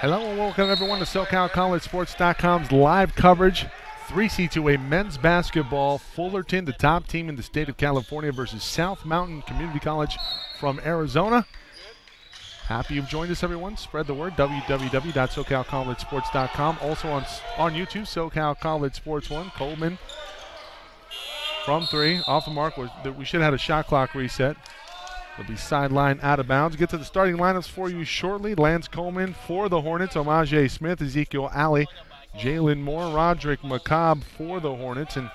Hello and welcome everyone to SoCalCollegeSports.com's live coverage. 3C2A men's basketball. Fullerton, the top team in the state of California, versus South Mountain Community College from Arizona. Happy you've joined us, everyone. Spread the word. www.SoCalCollegeSports.com. Also on YouTube, SoCal College Sports 1. Coleman from three. Off the mark. We should have had a shot clock reset. Will be sideline out of bounds. Get to the starting lineups for you shortly. Lance Coleman for the Hornets. Omaje Smith, Ezekiel Alley, Jalen Moore, Roderick McCobb for the Hornets, and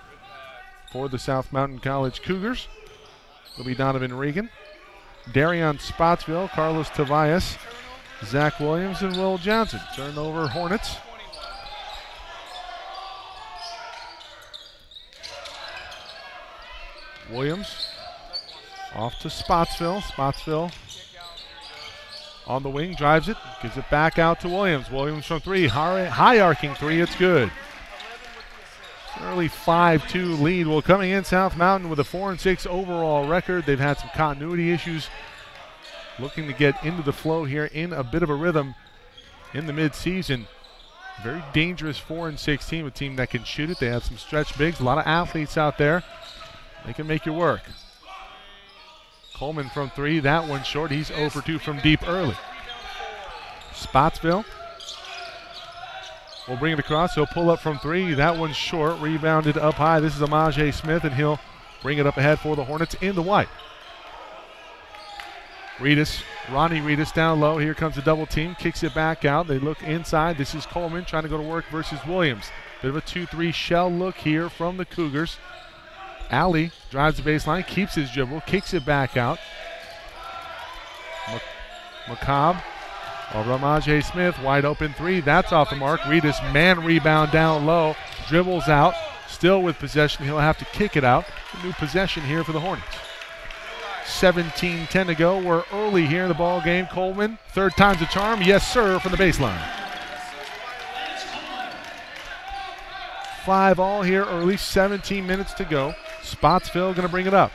for the South Mountain College Cougars will be Donovan Regan, Darion Spotsville, Carlos Tavias, Zach Williams, and Will Johnson. Turnover Hornets. Williams off to Spotsville. Spotsville on the wing, drives it, gives it back out to Williams. Williams from three, high arcing three, it's good. Early 5-2 lead. Well, coming in, South Mountain with a 4-6 overall record. They've had some continuity issues. Looking to get into the flow here in a bit of a rhythm in the mid-season. Very dangerous 4-6 team, a team that can shoot it. They have some stretch bigs, a lot of athletes out there. They can make you work. Coleman from three, that one short. He's 0 for 2 from deep early. Spotsville will bring it across. He'll pull up from three. That one's short. Rebounded up high. This is Omaje Smith, and he'll bring it up ahead for the Hornets in the white. Ronnie Reedus down low. Here comes the double team. Kicks it back out. They look inside. This is Coleman trying to go to work versus Williams. Bit of a 2-3 shell look here from the Cougars. Alley drives the baseline, keeps his dribble, kicks it back out. McCobb over Omaje Smith, wide open three. That's off the mark. Reedus, man rebound down low, dribbles out, still with possession. He'll have to kick it out. A new possession here for the Hornets. 17-10 to go. We're early here in the ball game. Coleman, third time's a charm. Yes, sir, from the baseline. 5 all here early, 17 minutes to go. Spotsville going to bring it up.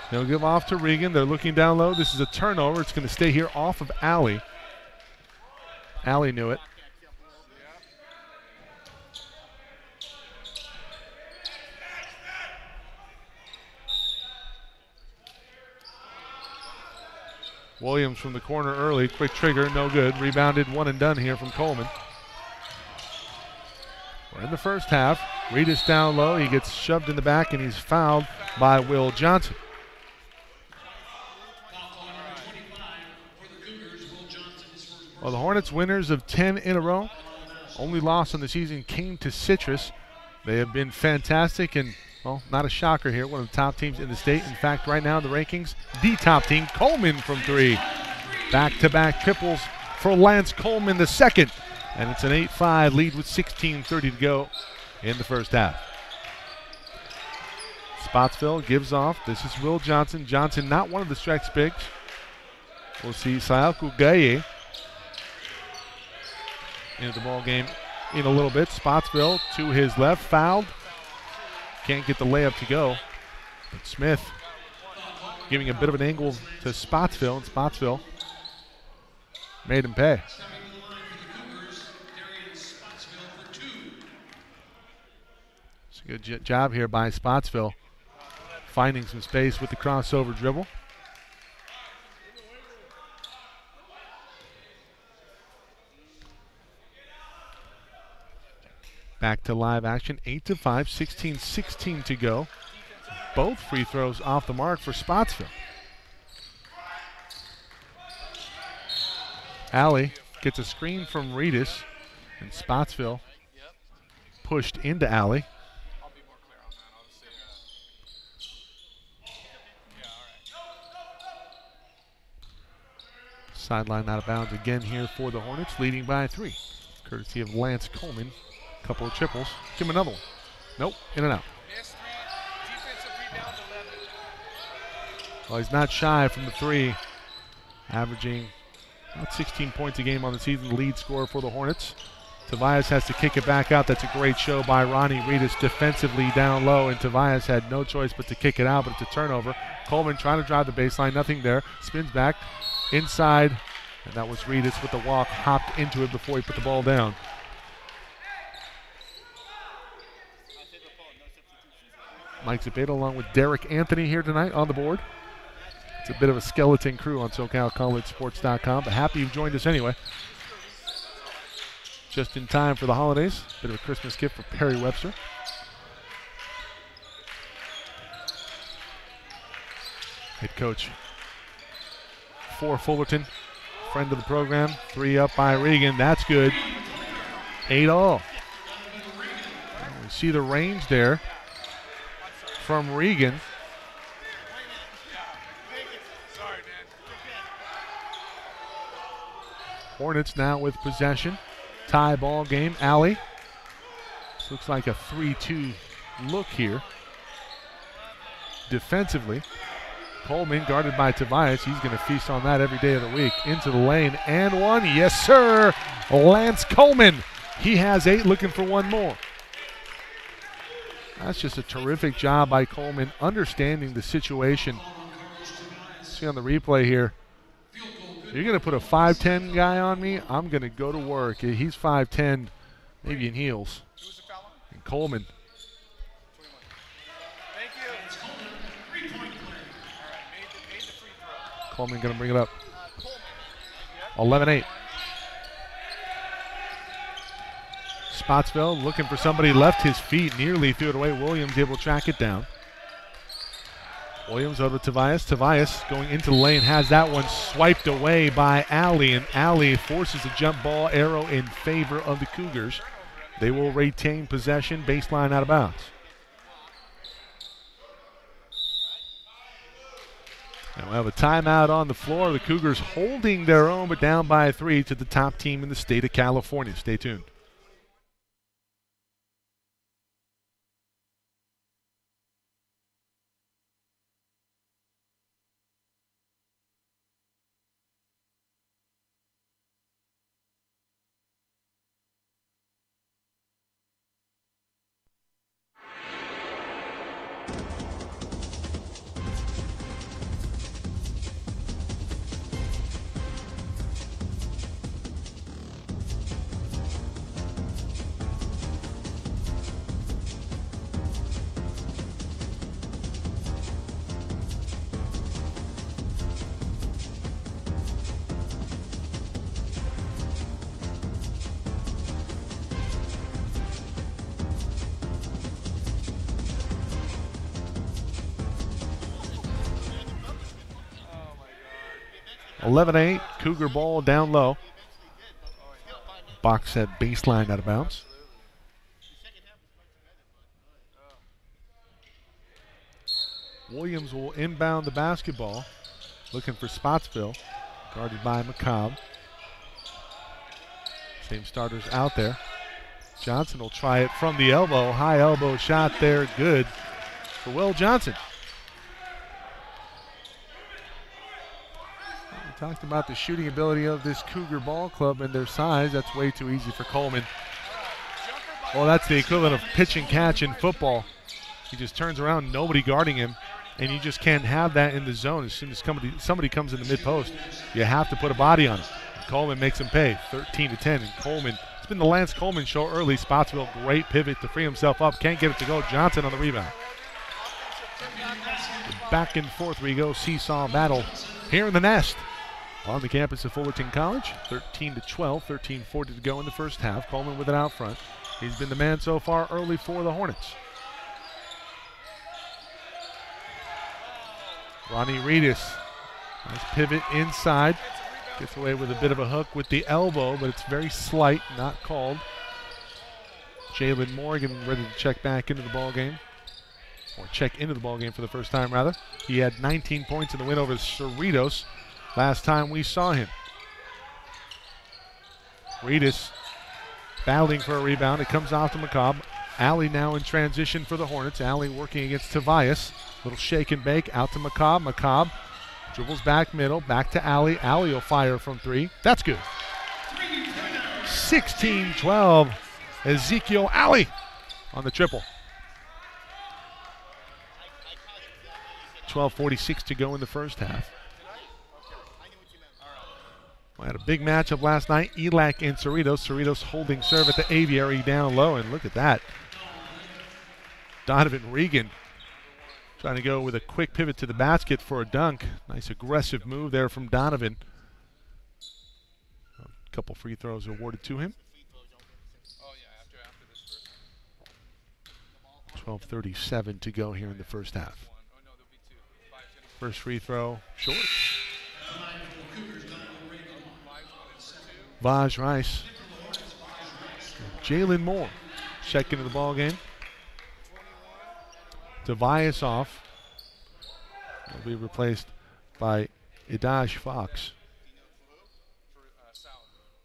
They'll give off to Regan. They're looking down low. This is a turnover. It's going to stay here off of Alley. Alley knew it. Williams from the corner early. Quick trigger, no good. Rebounded, one and done here from Coleman. We're in the first half. Reedus down low. He gets shoved in the back, and he's fouled by Will Johnson. Well, the Hornets winners of 10 in a row. Only loss on the season came to Citrus. They have been fantastic and, well, not a shocker here. One of the top teams in the state. In fact, right now in the rankings, the top team, Coleman from three. Back-to-back triples for Lance Coleman, the second. And it's an 8-5 lead with 16:30 to go in the first half. Spotsville gives off. This is Will Johnson. Johnson, not one of the stretch bigs. We'll see Sayalku Gaye into the ball game in a little bit. Spotsville to his left, fouled. Can't get the layup to go. But Smith giving a bit of an angle to Spotsville, and Spotsville made him pay. Good job here by Spotsville, finding some space with the crossover dribble. Back to live action, 8-5, 16-16 to go. Both free throws off the mark for Spotsville. Alley gets a screen from Reedus, and Spotsville pushed into Alley. Sideline out of bounds again here for the Hornets, leading by 3. Courtesy of Lance Coleman. Couple of triples. Give him another one. Nope, in and out. Well, he's not shy from the three, averaging about 16 points a game on the season, lead scorer for the Hornets. Tavias has to kick it back out. That's a great show by Ronnie Reedus defensively down low, and Tavias had no choice but to kick it out, but it's a turnover. Coleman trying to drive the baseline, nothing there. Spins back inside And that was Reedus with the walk, hopped into it before he put the ball down. Mike Zepeda along with Derek Anthony here tonight on the board. It's a bit of a skeleton crew on SoCalCollegeSports.com, but happy you've joined us anyway. Just in time for the holidays. Bit of a Christmas gift for Perry Webster. Head coach for Fullerton, friend of the program. 3 up by Regan. That's good. 8-all. We see the range there from Regan. Hornets now with possession. Tie ball game. Alley. This looks like a 3-2 look here. Defensively, Coleman guarded by Tobias. He's going to feast on that every day of the week. Into the lane and one. Yes, sir. Lance Coleman. He has 8, looking for one more. That's just a terrific job by Coleman, understanding the situation. See on the replay here. You're going to put a 5'10 guy on me, I'm going to go to work. He's 5'10, maybe in heels. And Coleman. Coleman going to bring it up. 11-8. Spotsville looking for somebody, left his feet, nearly threw it away. Williams able to track it down. Williams over to Tobias. Tobias going into the lane, has that one swiped away by Alley, and Alley forces a jump ball arrow in favor of the Cougars. They will retain possession, baseline out of bounds. And we'll have a timeout on the floor. The Cougars holding their own, but down by 3 to the top team in the state of California. Stay tuned. Oh 11-8, Cougar ball down low. Box set baseline out of bounds. Williams will inbound the basketball, looking for Spotsville, guarded by McCobb. Same starters out there. Johnson will try it from the elbow. High elbow shot there, good for Will Johnson. We talked about the shooting ability of this Cougar ball club and their size. That's way too easy for Coleman. Well, that's the equivalent of pitch and catch in football. He just turns around, nobody guarding him, and you just can't have that in the zone. As soon as somebody comes in the mid-post, you have to put a body on him. And Coleman makes him pay, 13-10. And Coleman, it's been the Lance Coleman show early. Spotsville, great pivot to free himself up. Can't get it to go. Johnson on the rebound. Back and forth we go. Seesaw battle here in the nest on the campus of Fullerton College. 13-12, 13:40 to go in the first half. Coleman with it out front. He's been the man so far early for the Hornets. Ronnie Reedus, nice pivot inside. Gets away with a bit of a hook with the elbow, but it's very slight, not called. Jalen Morgan ready to check back into the ball game, or check into the ball game for the first time rather. He had 19 points in the win over Cerritos last time we saw him. Reedus battling for a rebound. It comes off to McCobb. Alley now in transition for the Hornets. Alley working against Tobias. Little shake and bake out to McCobb. McCobb dribbles back middle, back to Alley. Alley will fire from three. That's good. 16-12. Ezekiel Alley on the triple. 12:46 to go in the first half. We had a big matchup last night. Elac and Cerritos. Cerritos holding serve at the aviary down low, and look at that. Donovan Regan trying to go with a quick pivot to the basket for a dunk. Nice aggressive move there from Donovan. A couple free throws awarded to him. 12:37 to go here in the first half. First free throw, short. Vaj Rice. Jalen Moore check into the ball game. Tobias off. Will be replaced by Idaj Fox.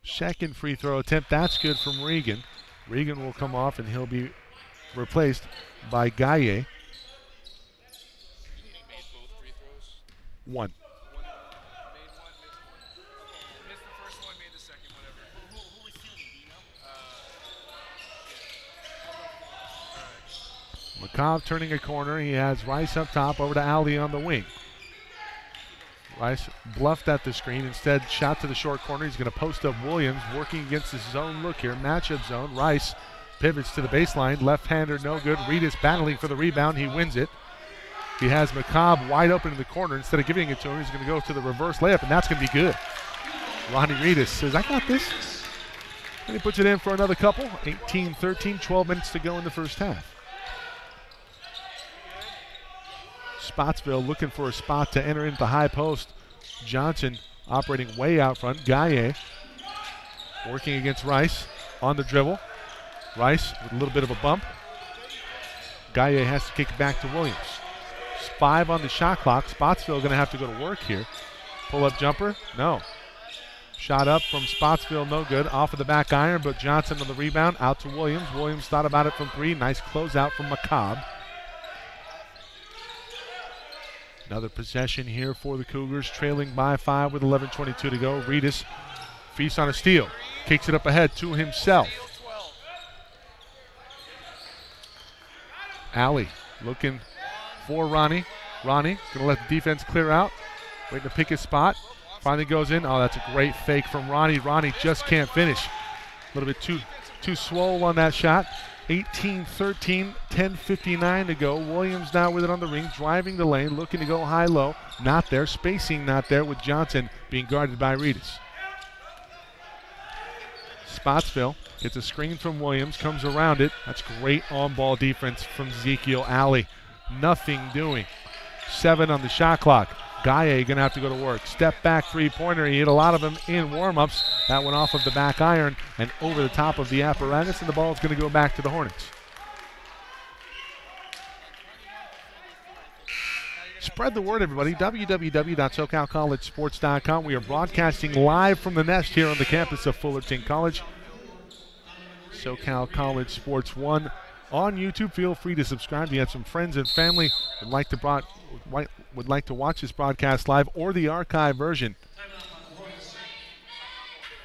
Second free throw attempt. That's good from Regan. Regan will come off and he'll be replaced by Gaye. One. McCobb turning a corner. He has Rice up top, over to Ali on the wing. Rice bluffed at the screen. Instead, shot to the short corner. He's going to post up Williams, working against his zone look here. Matchup zone. Rice pivots to the baseline. Left-hander, no good. Reed is battling for the rebound. He wins it. He has McCobb wide open in the corner. Instead of giving it to him, he's going to go to the reverse layup, and that's going to be good. Ronnie Reedus says, I got this. And he puts it in for another couple. 18-13, 12 minutes to go in the first half. Spotsville looking for a spot to enter into the high post. Johnson operating way out front. Gaye working against Rice on the dribble. Rice with a little bit of a bump. Gaye has to kick it back to Williams. 5 on the shot clock. Spotsville going to have to go to work here. Pull-up jumper? No. Shot up from Spotsville, no good. Off of the back iron, but Johnson on the rebound. Out to Williams. Williams thought about it from 3. Nice closeout from McCobb. Another possession here for the Cougars, trailing by 5 with 11:22 to go. Reedus feasts on a steal. Kicks it up ahead to himself. Alley looking for Ronnie. Ronnie going to let the defense clear out. Waiting to pick his spot. Finally goes in. Oh, that's a great fake from Ronnie. Ronnie just can't finish. A little bit too swole on that shot. 18-13, 10:59 to go. Williams now with it on the ring, driving the lane, looking to go high-low. Not there. Spacing not there with Johnson being guarded by Reedus. Spotsville gets a screen from Williams, comes around it. That's great on-ball defense from Ezekiel Alley. Nothing doing. 7 on the shot clock. Gaye going to have to go to work. Step back three-pointer. He hit a lot of them in warm-ups. That went off of the back iron and over the top of the apparatus, and the ball is going to go back to the Hornets. Spread the word, everybody. www.socalcollegesports.com. We are broadcasting live from the Nest here on the campus of Fullerton College. SoCal College Sports 1 on YouTube. Feel free to subscribe. If you have some friends and family would like to watch this broadcast live or the archive version.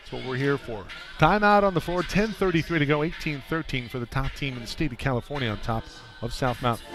That's what we're here for. Timeout on the floor. 10:33 to go. 18-13 for the top team in the state of California on top of South Mountain.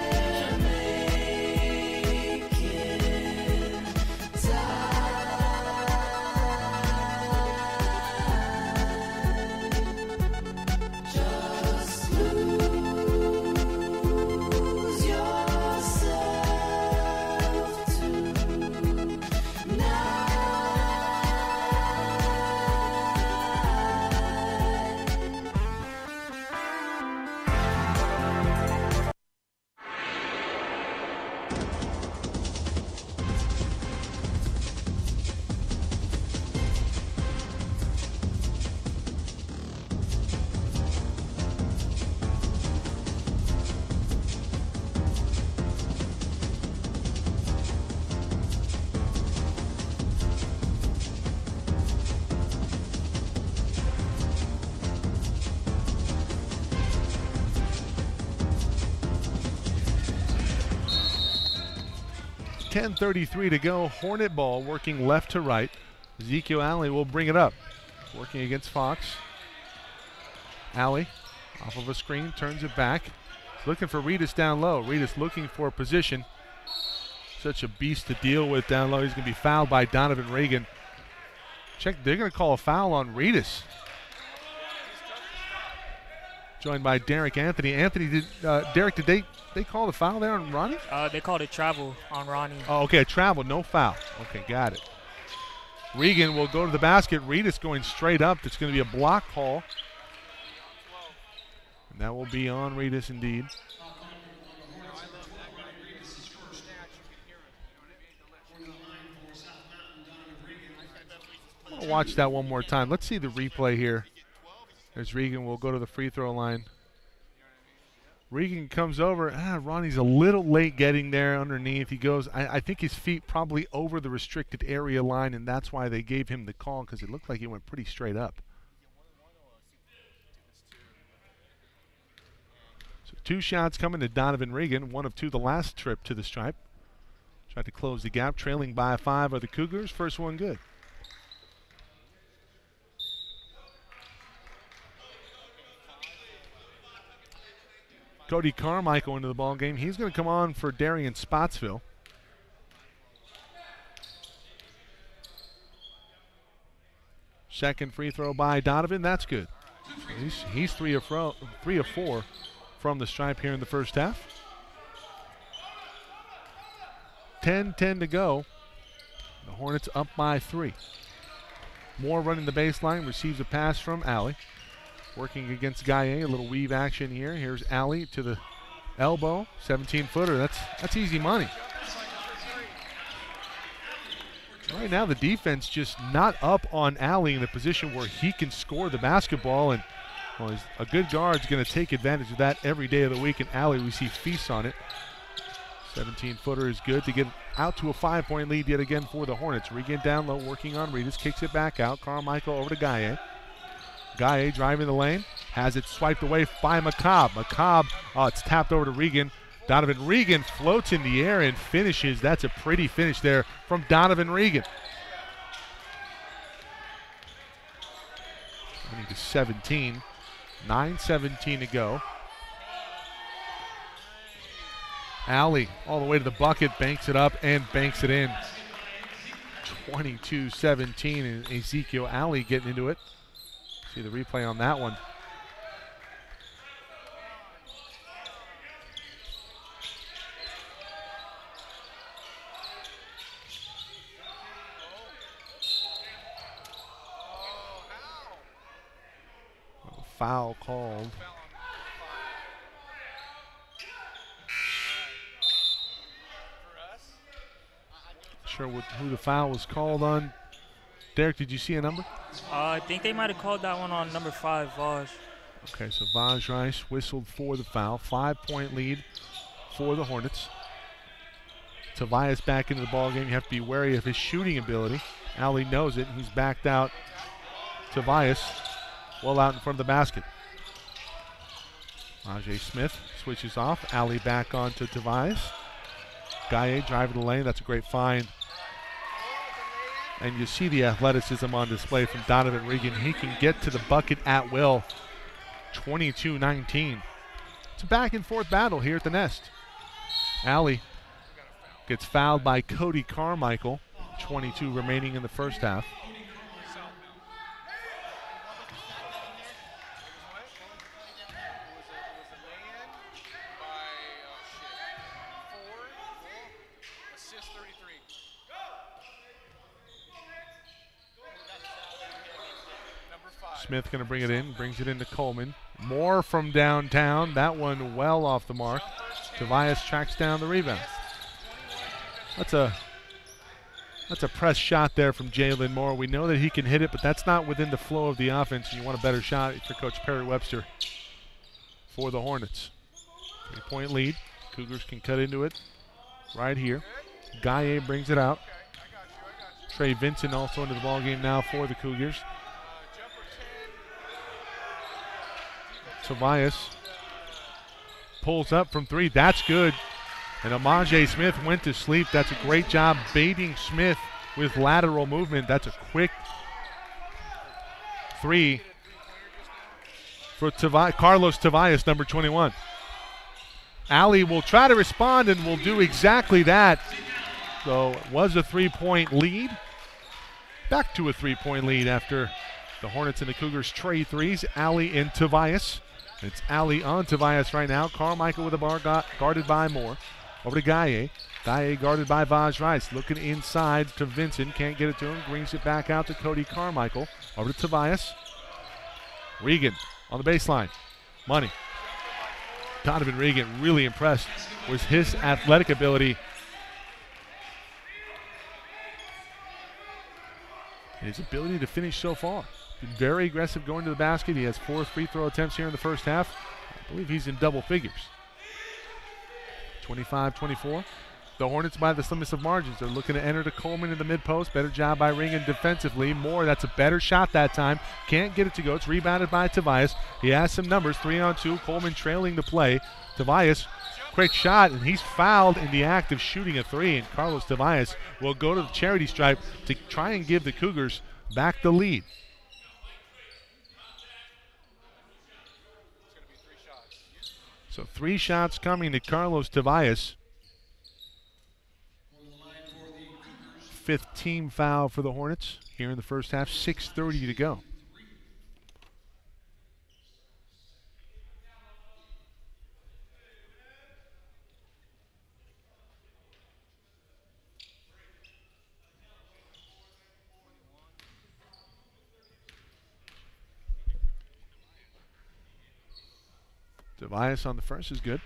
.33 to go. Hornet ball working left to right. Ezekiel Alley will bring it up. Working against Fox. Alley off of a screen, turns it back. Looking for Reedus down low. Reedus looking for a position. Such a beast to deal with down low. He's going to be fouled by Donovan Regan. Check, they're going to call a foul on Reedus. Joined by Derek Anthony. Derek, did they call the foul there on Ronnie? They called it travel on Ronnie. Oh, okay, travel, no foul. Okay, got it. Regan will go to the basket. Reedus going straight up. It's going to be a block call. And that will be on Reedus indeed. I'll watch that one more time. Let's see the replay here. As Regan will go to the free throw line. Regan comes over. Ronnie's a little late getting there underneath. He goes, I think his feet probably over the restricted area line, and that's why they gave him the call, because it looked like he went pretty straight up. So 2 shots coming to Donovan Regan, 1 of 2 the last trip to the stripe. Tried to close the gap, trailing by 5 are the Cougars. First one good. Cody Carmichael into the ball game. He's going to come on for Darian Spotsville. Second free throw by Donovan. That's good. He's 3 of 4 from the stripe here in the first half. 10-10 to go. The Hornets up by 3. Moore running the baseline, receives a pass from Alley. Working against Gaye, a little weave action here. Here's Alley to the elbow, 17-footer. That's easy money. Right now the defense just not up on Alley in a position where he can score the basketball, and well, a good guard's going to take advantage of that every day of the week, and Alley, we see feasts on it. 17-footer is good to get out to a 5-point lead yet again for the Hornets. Regan down low, working on Reedus, kicks it back out. Carmichael over to Gaye. Gaye driving the lane, has it swiped away by McCobb. McCobb, it's tapped over to Regan. Donovan Regan floats in the air and finishes. That's a pretty finish there from Donovan Regan. 17, 9:17 to go. Alley all the way to the bucket, banks it up and banks it in. 22-17, and Ezekiel Alley getting into it. See the replay on that one. Foul called. Sure who the foul was called on. Derek, did you see a number? I think they might have called that one on number 5, Vaj. Okay, so Vaj Rice whistled for the foul. 5-point lead for the Hornets. Tobias back into the ball game. You have to be wary of his shooting ability. Alley knows it. He's backed out. Tobias well out in front of the basket. Ajay Smith switches off. Alley back onto Tobias. Gaye driving the lane. That's a great find. And you see the athleticism on display from Donovan Regan. He can get to the bucket at will. 22-19. It's a back and forth battle here at the Nest. Alley gets fouled by Cody Carmichael. 22 remaining in the first half. Smith going to bring it in, brings it into Coleman. Moore from downtown. That one well off the mark. Tobias tracks down the rebound. That's a press shot there from Jalen Moore. We know that he can hit it, but that's not within the flow of the offense. You want a better shot for Coach Perry Webster for the Hornets. 3-point lead. Cougars can cut into it right here. Gaye brings it out. Trey Vincent also into the ballgame now for the Cougars. Tobias pulls up from 3. That's good. And Amajay Smith went to sleep. That's a great job baiting Smith with lateral movement. That's a quick 3 for Carlos Tobias, number 21. Alley will try to respond and will do exactly that. So it was a 3-point lead. back to a 3-point lead after the Hornets and the Cougars trade threes. Alley and Tobias. It's Alley on Tobias right now. Carmichael with the bar guarded by Moore. Over to Gaye. Gaye guarded by Vaj Rice. Looking inside to Vincent. Can't get it to him. Brings it back out to Cody Carmichael. Over to Tobias. Regan on the baseline. Money. Donovan Regan really impressed with his athletic ability. And his ability to finish so far. Been very aggressive going to the basket. He has 4 free throw attempts here in the first half. I believe he's in double figures. 25-24. The Hornets by the slimmest of margins. They're looking to enter to Coleman in the mid-post. Better job by Regan defensively. Moore, that's a better shot that time. Can't get it to go. It's rebounded by Tobias. He has some numbers, 3-on-2. Coleman trailing the play. Tobias, quick shot, and he's fouled in the act of shooting a 3. And Carlos Tobias will go to the charity stripe to try and give the Cougars back the lead. So 3 shots coming to Carlos Tobias. 5th team foul for the Hornets here in the first half. 6:30 to go. Tobias on the first is good.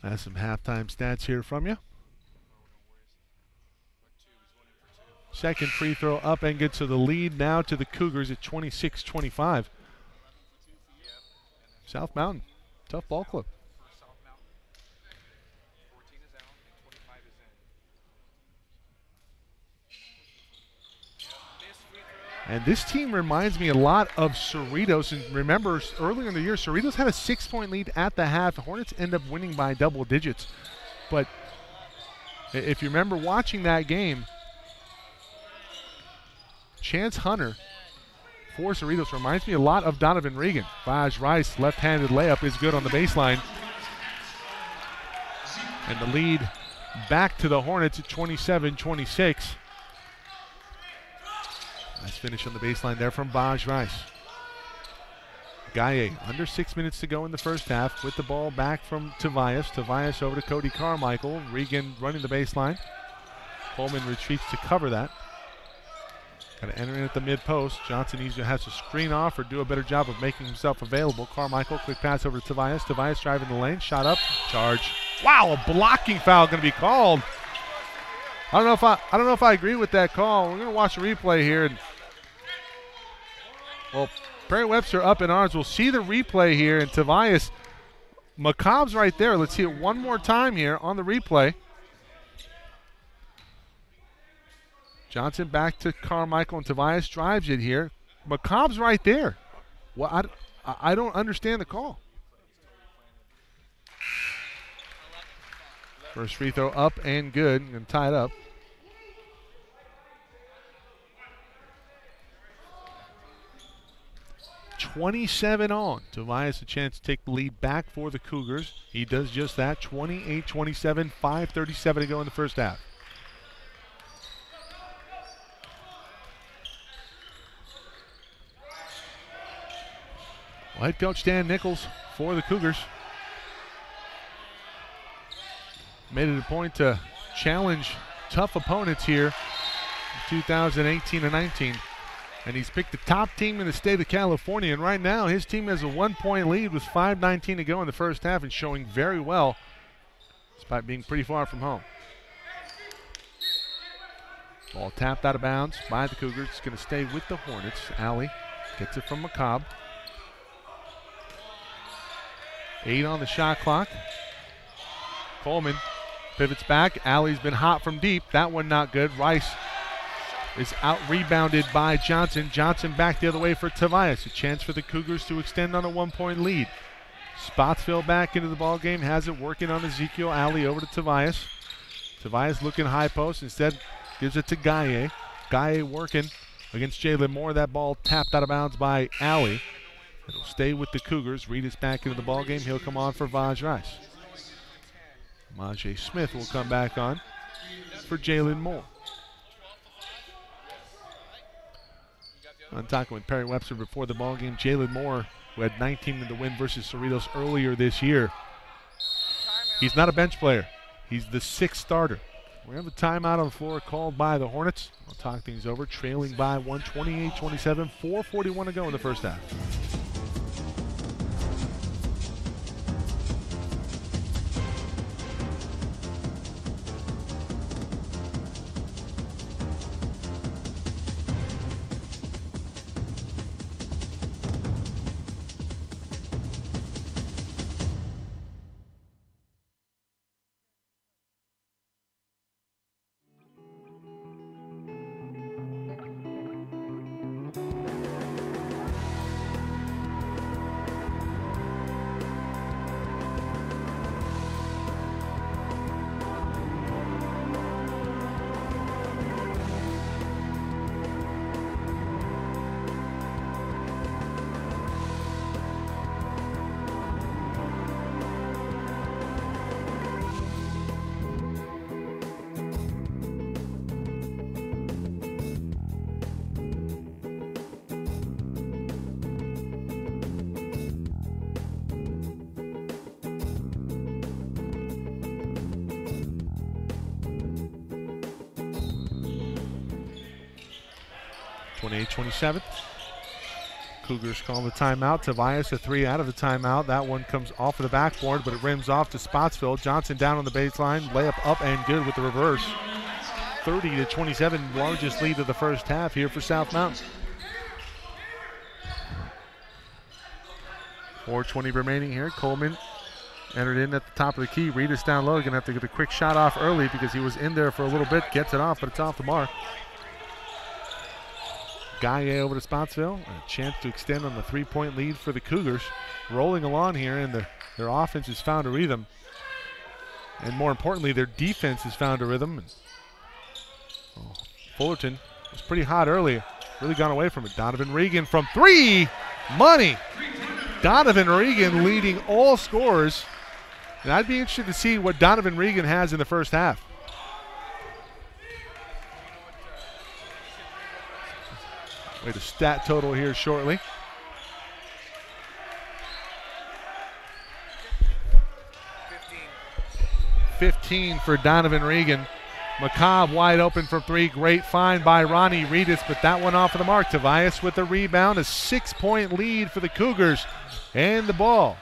That's some halftime stats here from you. Second free throw up and good, so the lead now to the Cougars at 26-25. South Mountain, tough ball club. And this team reminds me a lot of Cerritos. And remember, earlier in the year, Cerritos had a 6-point lead at the half. The Hornets end up winning by double digits. But if you remember watching that game, Chance Hunter for Cerritos reminds me a lot of Donovan Regan. Vaj Rice, left-handed layup is good on the baseline. And the lead back to the Hornets at 27-26. Nice finish on the baseline there from Vaj Rice. Gaye, under 6 minutes to go in the first half with the ball back from Tobias. Tobias over to Cody Carmichael. Regan running the baseline. Coleman retreats to cover that. Got to enter in at the mid-post. Johnson either has to screen off or do a better job of making himself available. Carmichael, quick pass over to Tobias. Tobias driving the lane, shot up, charge. Wow, a blocking foul going to be called. I don't know if I agree with that call. We're going to watch a replay here, and well, Perry Webster up in arms. We'll see the replay here, and Tobias, McCobb's right there. Let's see it one more time here on the replay. Johnson back to Carmichael, and Tobias drives it here. McCobb's right there. Well, I don't understand the call. First free throw up and good, and tie it up. .27 on. Tobias a chance to take the lead back for the Cougars. He does just that. 28-27, 5:37 to go in the first half. Well, head coach Dan Nichols for the Cougars made it a point to challenge tough opponents here in 2018 and 19. And he's picked the top team in the state of California. And right now, his team has a 1-point lead with 5:19 to go in the first half and showing very well despite being pretty far from home. Ball tapped out of bounds by the Cougars. It's going to stay with the Hornets. Alley gets it from McCobb. 8 on the shot clock. Coleman pivots back. Alley's been hot from deep. That one not good. Rice is out-rebounded by Johnson. Johnson back the other way for Tobias. A chance for the Cougars to extend on a 1-point lead. Spotsville back into the ballgame. Has it working on Ezekiel. Alley over to Tobias. Tobias looking high post. Instead gives it to Gaye. Gaye working against Jalen Moore. That ball tapped out of bounds by Alley. It'll stay with the Cougars. Reed is back into the ballgame. He'll come on for Vaj Rice. Majay Smith will come back on for Jalen Moore. I'm talking with Perry Webster before the ball game. Jalen Moore, who had 19 in the win versus Cerritos earlier this year. He's not a bench player. He's the 6th starter. We have a timeout on the floor called by the Hornets. We'll talk things over, trailing by 128-27, 4:41 to go in the first half. (28-27). Cougars call the timeout. Tobias a 3 out of the timeout. That one comes off of the backboard, but it rims off to Spotsville. Johnson down on the baseline. Layup up and good with the reverse. 30-27, largest lead of the first half here for South Mountain. 4:20 remaining here. Coleman entered in at the top of the key. Reedus down low. Going to have to get a quick shot off early because he was in there for a little bit. Gets it off, but it's off the mark. Gaye over to Spotsville. A chance to extend on the 3-point lead for the Cougars. Rolling along here, and their offense has found a rhythm. And more importantly, their defense has found a rhythm. Fullerton was pretty hot early. Really gone away from it. Donovan Regan from 3. Money. Donovan Regan leading all scorers. And I'd be interested to see what Donovan Regan has in the first half. Wait, a stat total here shortly. 15 for Donovan Regan. McCobb wide open from 3. Great find by Ronnie Reedus, but that one off of the mark. Tobias with the rebound. A 6-point lead for the Cougars. And the ball.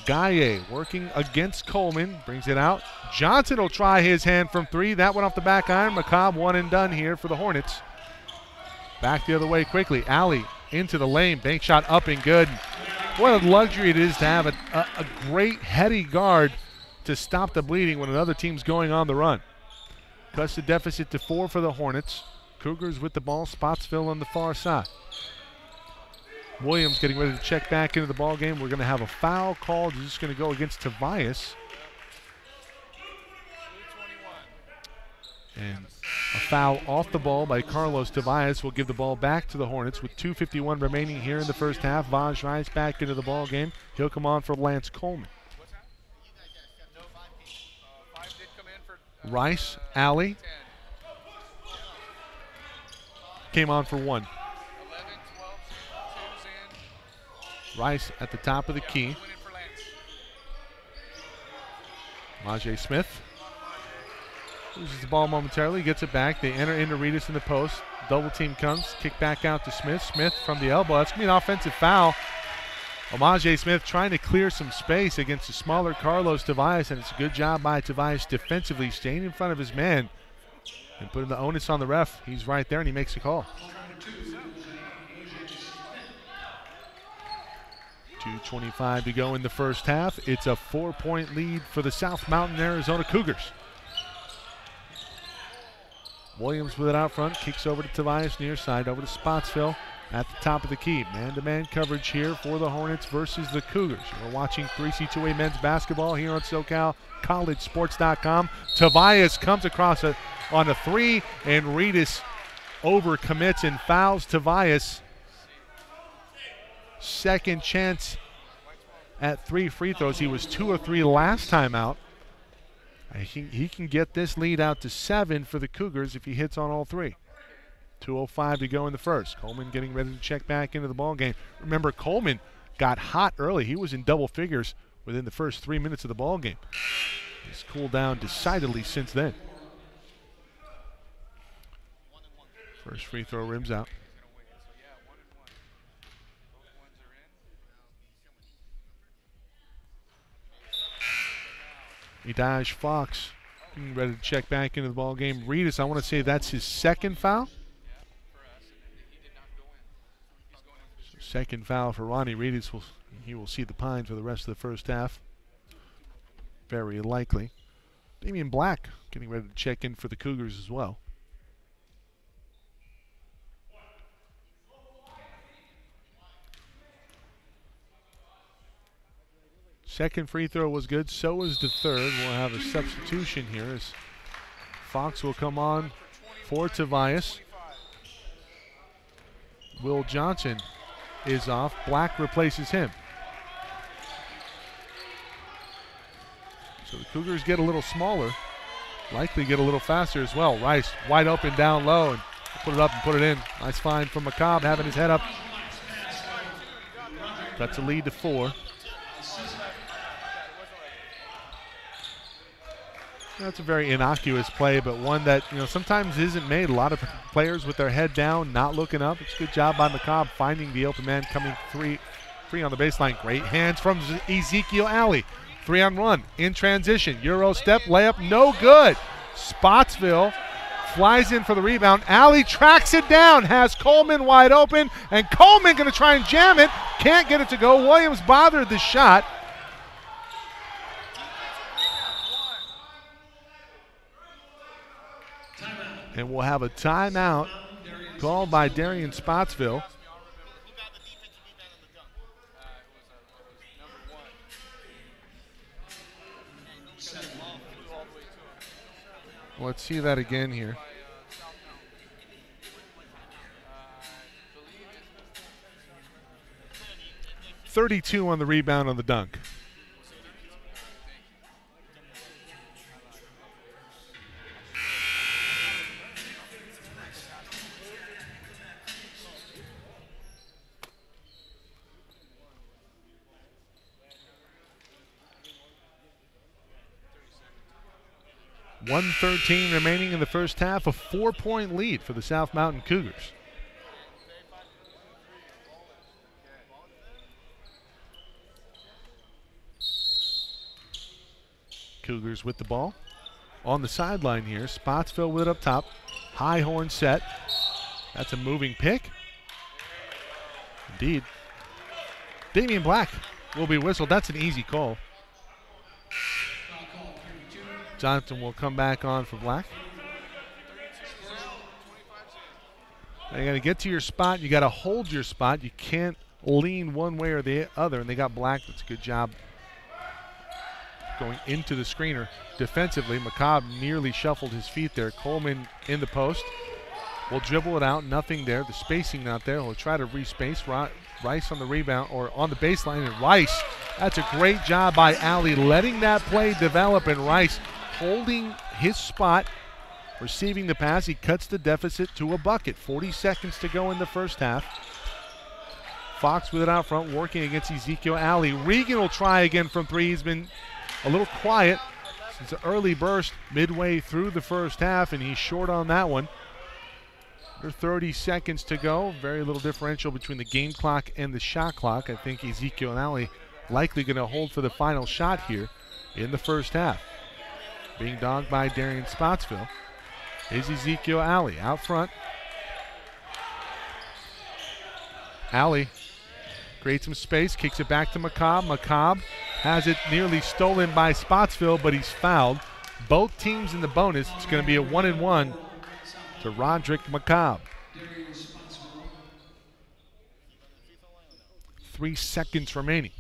Gaye working against Coleman. Brings it out. Johnson will try his hand from 3. That one off the back iron. McCobb one and done here for the Hornets. Back the other way quickly. Alley into the lane. Bank shot up and good. What a luxury it is to have a great heady guard to stop the bleeding when another team's going on the run. Cuts the deficit to 4 for the Hornets. Cougars with the ball. Spotsville on the far side. Williams getting ready to check back into the ball game. We're going to have a foul called. It's just going to go against Tobias. And a foul off the ball by Carlos Tobias will give the ball back to the Hornets with 2:51 remaining here in the first half. Vaj Rice back into the ball game. He'll come on for Lance Coleman. Rice, Alley. Came on for 1. Rice at the top of the key. Majay Smith loses the ball momentarily, gets it back. They enter into Reedus in the post. Double team comes, kick back out to Smith. Smith from the elbow. That's going to be an offensive foul. Majay Smith trying to clear some space against the smaller Carlos Tobias, and it's a good job by Tobias defensively, staying in front of his man and putting the onus on the ref. He's right there, and he makes a call. 2:25 to go in the first half. It's a 4-point lead for the South Mountain Arizona Cougars. Williams with it out front, kicks over to Tobias near side, over to Spotsville at the top of the key. Man-to-man coverage here for the Hornets versus the Cougars. We're watching 3C2A men's basketball here on SoCalCollegeSports.com. Tobias comes across on a 3, and Reedus overcommits and fouls Tobias. Second chance at 3 free throws. He was 2 of 3 last time out. He can get this lead out to 7 for the Cougars if he hits on all 3. 2:05 to go in the first. Coleman getting ready to check back into the ball game. Remember, Coleman got hot early. He was in double figures within the first 3 minutes of the ball game. He's cooled down decidedly since then. First free throw rims out. Midaj Fox getting ready to check back into the ball game. Reedus, I want to say that's his second foul. Second foul for Ronnie Reedus. He will see the pine for the rest of the first half. Very likely. Damian Black getting ready to check in for the Cougars as well. Second free throw was good, so was the third. We'll have a substitution here as Fox will come on for Tobias. Will Johnson is off. Black replaces him. So the Cougars get a little smaller, likely get a little faster as well. Rice wide open down low and put it up and put it in. Nice find from McCobb, having his head up. That's a lead to 4. That's a very innocuous play, but one that sometimes isn't made. A lot of players with their head down, not looking up. It's a good job by McCobb finding the open man, coming free on the baseline. Great hands from Ezekiel Alley. 3-on-1 in transition. Euro step layup, no good. Spotsville flies in for the rebound. Alley tracks it down, has Coleman wide open, and Coleman going to try and jam it. Can't get it to go. Williams bothered the shot. And we'll have a timeout called by Darian Spotsville. Let's see that again here. .32 on the rebound on the dunk. .113 remaining in the first half, a 4-point lead for the South Mountain Cougars. Cougars with the ball on the sideline here. Spotsville with it up top. High horn set. That's a moving pick. Indeed. Damian Black will be whistled. That's an easy call. Johnson will come back on for Black. Now you got to get to your spot. You got to hold your spot. You can't lean one way or the other. And they got Black. That's a good job going into the screener defensively. McCobb nearly shuffled his feet there. Coleman in the post. Will dribble it out. Nothing there. The spacing not there. He'll try to respace. Rice on the rebound or on the baseline. And Rice, that's a great job by Alley letting that play develop. And Rice holding his spot, receiving the pass. He cuts the deficit to a bucket. 40 seconds to go in the first half. Fox with it out front, working against Ezekiel Alley. Regan will try again from 3. He's been a little quiet since the early burst midway through the first half, and he's short on that one. There's 30 seconds to go. Very little differential between the game clock and the shot clock. I think Ezekiel Alley likely going to hold for the final shot here in the first half. Being dogged by Darian Spotsville is Ezekiel Alley out front. Alley creates some space, kicks it back to McCobb. McCobb has it nearly stolen by Spotsville, but he's fouled. Both teams in the bonus. It's going to be a 1-and-1 to Roderick McCobb. 3 seconds remaining.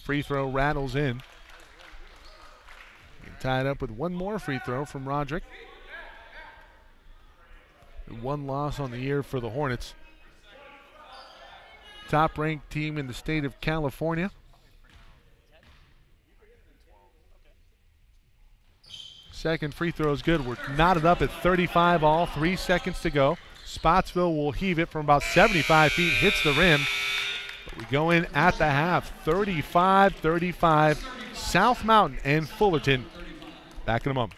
Free throw rattles in. tied up with one more free throw from Roderick. One loss on the year for the Hornets. Top-ranked team in the state of California. Second free throw is good. We're knotted up at 35 all, 3 seconds to go. Spotsville will heave it from about 75 feet, hits the rim. But we go in at the half, 35-35. South Mountain and Fullerton. Back in a moment.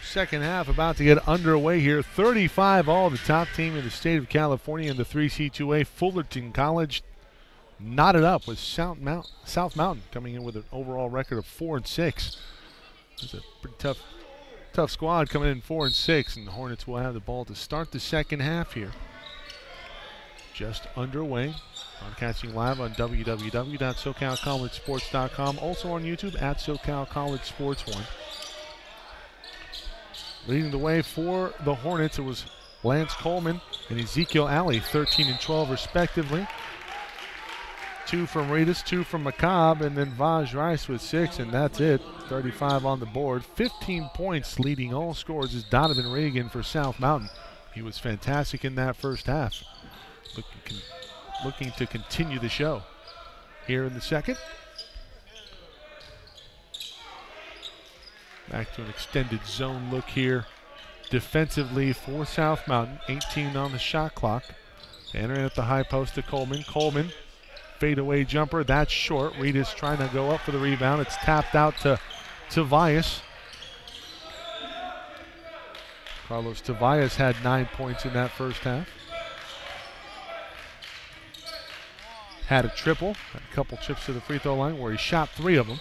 Second half about to get underway here. 35 all, the top team in the state of California in the 3C2A. Fullerton College knotted up with South Mountain coming in with an overall record of 4-6. It's a pretty tough squad coming in 4-6, and the Hornets will have the ball to start the second half here. Just underway. Broadcasting live on www.socalcollegesports.com. Also on YouTube at SoCal College Sports 1. Leading the way for the Hornets, it was Lance Coleman and Ezekiel Alley, 13 and 12 respectively. 2 from Reedus, 2 from McCobb, and then Vaj Rice with 6, and that's it. 35 on the board. 15 points leading all scores is Donovan Reagan for South Mountain. He was fantastic in that first half. Looking to continue the show here in the second. Back to an extended zone look here defensively for South Mountain. 18 on the shot clock. Entering at the high post to Coleman. Coleman, fadeaway jumper. That's short. Reedus trying to go up for the rebound. It's tapped out to Tobias. Carlos Tobias had 9 points in that first half. Had a triple, had a couple trips to the free throw line where he shot 3 of them.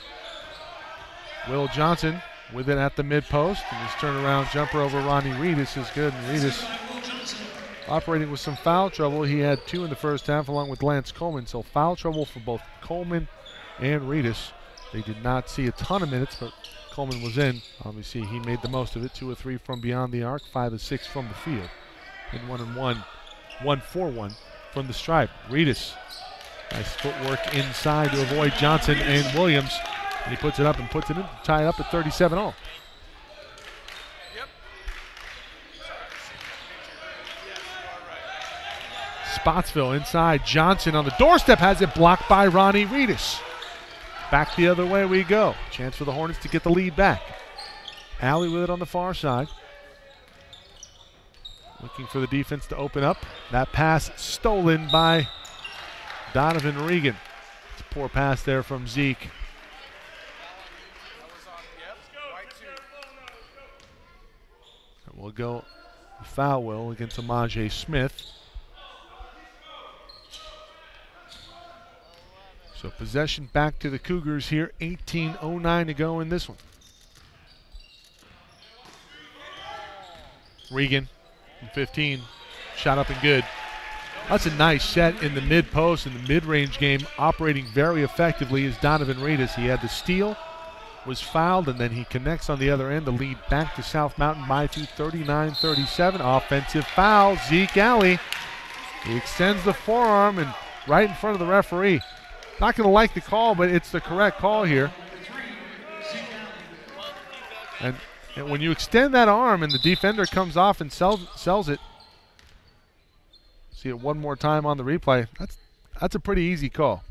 Will Johnson with it at the mid post, and his turnaround jumper over Ronnie Reedus is good. And Reedus operating with some foul trouble. He had 2 in the first half along with Lance Coleman, so foul trouble for both Coleman and Reedus. They did not see a ton of minutes, but Coleman was in. Obviously, he made the most of it. 2 of 3 from beyond the arc, 5 of 6 from the field. And 1 for 1 from the stripe. Reedus. Nice footwork inside to avoid Johnson and Williams. And he puts it up and puts it in, tie it up at 37 all. Spotsville inside. Johnson on the doorstep has it blocked by Ronnie Reedus. Back the other way we go. Chance for the Hornets to get the lead back. Alley with it on the far side. Looking for the defense to open up. That pass stolen by Donovan Reagan. It's a poor pass there from Zeke. And we'll go foul will against Amaje Smith. So possession back to the Cougars here. 18:09 to go in this one. Regan from 15, shot up and good. That's a nice set in the mid-post in the mid-range game, operating very effectively is Donovan Reedus. He had the steal, was fouled, and then he connects on the other end. The lead back to South Mountain by 39-37. Offensive foul, Zeke Alley. He extends the forearm and right in front of the referee. Not going to like the call, but it's the correct call here. And when you extend that arm and the defender comes off and sells it, see it one more time on the replay. That's a pretty easy call.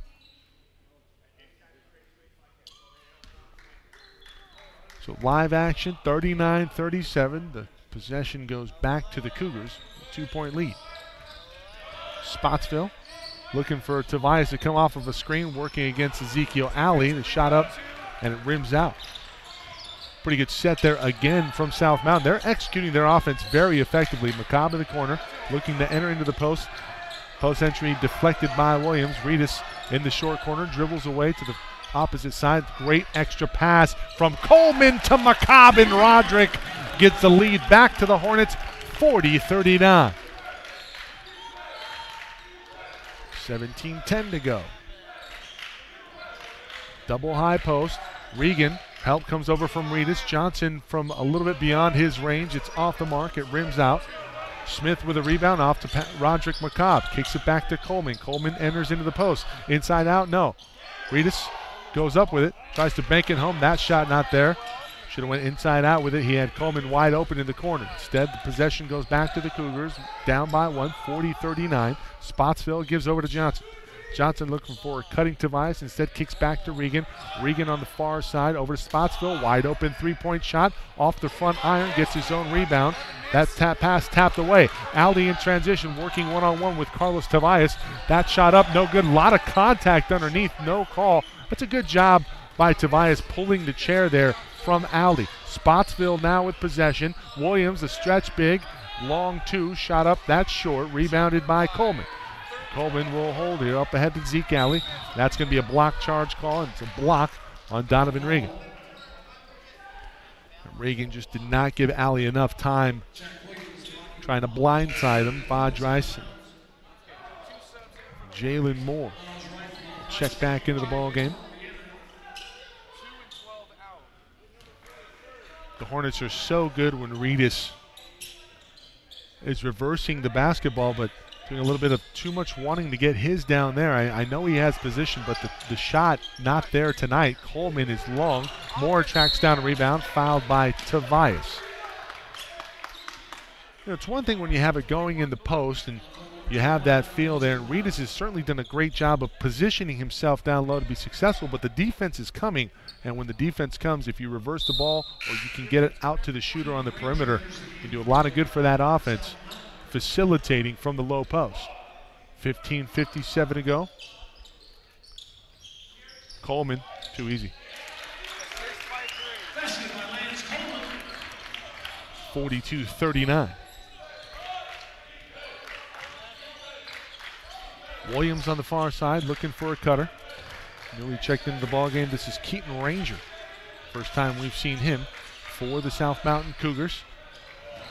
So live action, 39-37. The possession goes back to the Cougars. 2-point lead. Spotsville looking for Tobias to come off of a screen, working against Ezekiel Alley. The shot up and it rims out. Pretty good set there again from South Mountain. They're executing their offense very effectively. McCobb in the corner, looking to enter into the post. Post entry deflected by Williams. Reedus in the short corner, dribbles away to the opposite side. Great extra pass from Coleman to McCobb, and Roderick gets the lead back to the Hornets, 40-39. 17-10 to go. Double high post. Regan. Help comes over from Reedus. Johnson from a little bit beyond his range. It's off the mark. It rims out. Smith with a rebound off to Roderick McCobb. Kicks it back to Coleman. Coleman enters into the post. Inside out, no. Reedus goes up with it. Tries to bank it home. That shot not there. Should have went inside out with it. He had Coleman wide open in the corner. Instead, the possession goes back to the Cougars. Down by 1, 40-39. Spotsville gives over to Johnson. Johnson looking for a cutting Tobias. Instead kicks back to Regan. Regan on the far side over to Spotsville. Wide open three-point shot off the front iron. Gets his own rebound. That pass tapped away. Aldi in transition working one-on-one with Carlos Tobias. That shot up, no good. A lot of contact underneath. No call. That's a good job by Tobias pulling the chair there from Alley. Spotsville now with possession. Williams, the stretch big. Long two, shot up, that's short. Rebounded by Coleman. Coleman will hold it up ahead to Zeke Alley. That's going to be a block charge call, and it's a block on Donovan Regan. Regan just did not give Alley enough time trying to blindside him. Bodge Rice. Jalen Moore check back into the ball game. The Hornets are so good when Reedus is reversing the basketball, but doing a little bit of too much wanting to get his down there. I know he has position, but the shot not there tonight. Coleman is long. Moore tracks down a rebound, fouled by Tobias. You know, it's one thing when you have it going in the post and you have that feel there. And Reedus has certainly done a great job of positioning himself down low to be successful, but the defense is coming. And when the defense comes, if you reverse the ball or you can get it out to the shooter on the perimeter, you do a lot of good for that offense, facilitating from the low post. 15:57 to go. Coleman, too easy. 42-39. Williams on the far side looking for a cutter. Newly checked into the ball game. This is Keaton Ranger. First time we've seen him for the South Mountain Cougars.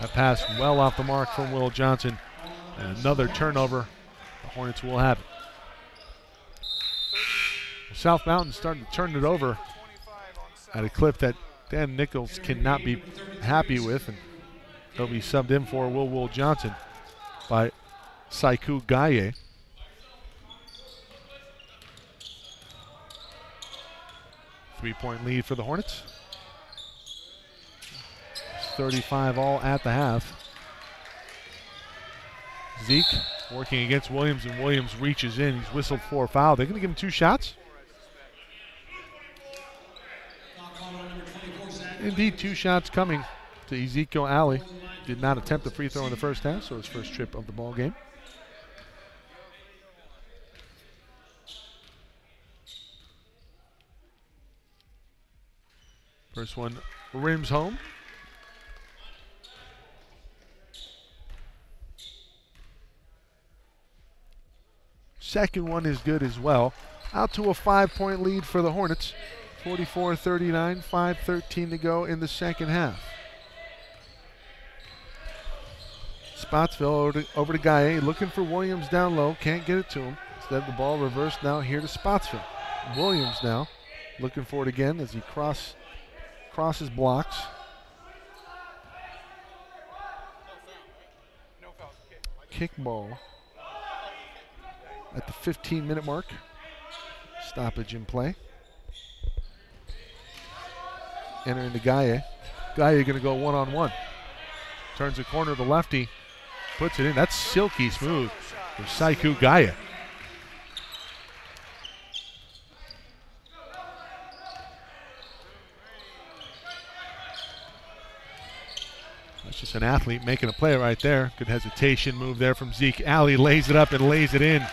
That pass well off the mark from Will Johnson. And another turnover. The Hornets will have it. South Mountain starting to turn it over at a clip that Dan Nichols cannot be happy with. And he'll be subbed in for Will Johnson by Saiku Gaye. Three-point lead for the Hornets. 35 all at the half. Zeke working against Williams, and Williams reaches in. He's whistled for a foul. They're going to give him 2 shots. Indeed, 2 shots coming to Ezekiel Alley. Did not attempt the free throw in the first half, so his first trip of the ball game. First one rims home. Second one is good as well. Out to a 5-point lead for the Hornets. 44-39, 5:13 to go in the second half. Spotsville over to Gaye, looking for Williams down low. Can't get it to him. Instead, the ball reversed now here to Spotsville. Williams now looking for it again as he crosses blocks. Kick ball at the 15-minute mark. Stoppage in play. Entering the Gaye. Gaye going to go one-on-one. Turns the corner to the lefty. Puts it in. That's silky smooth for Saiku Gaye. That's just an athlete making a play right there. Good hesitation move there from Zeke Alley. Lays it up and lays it in.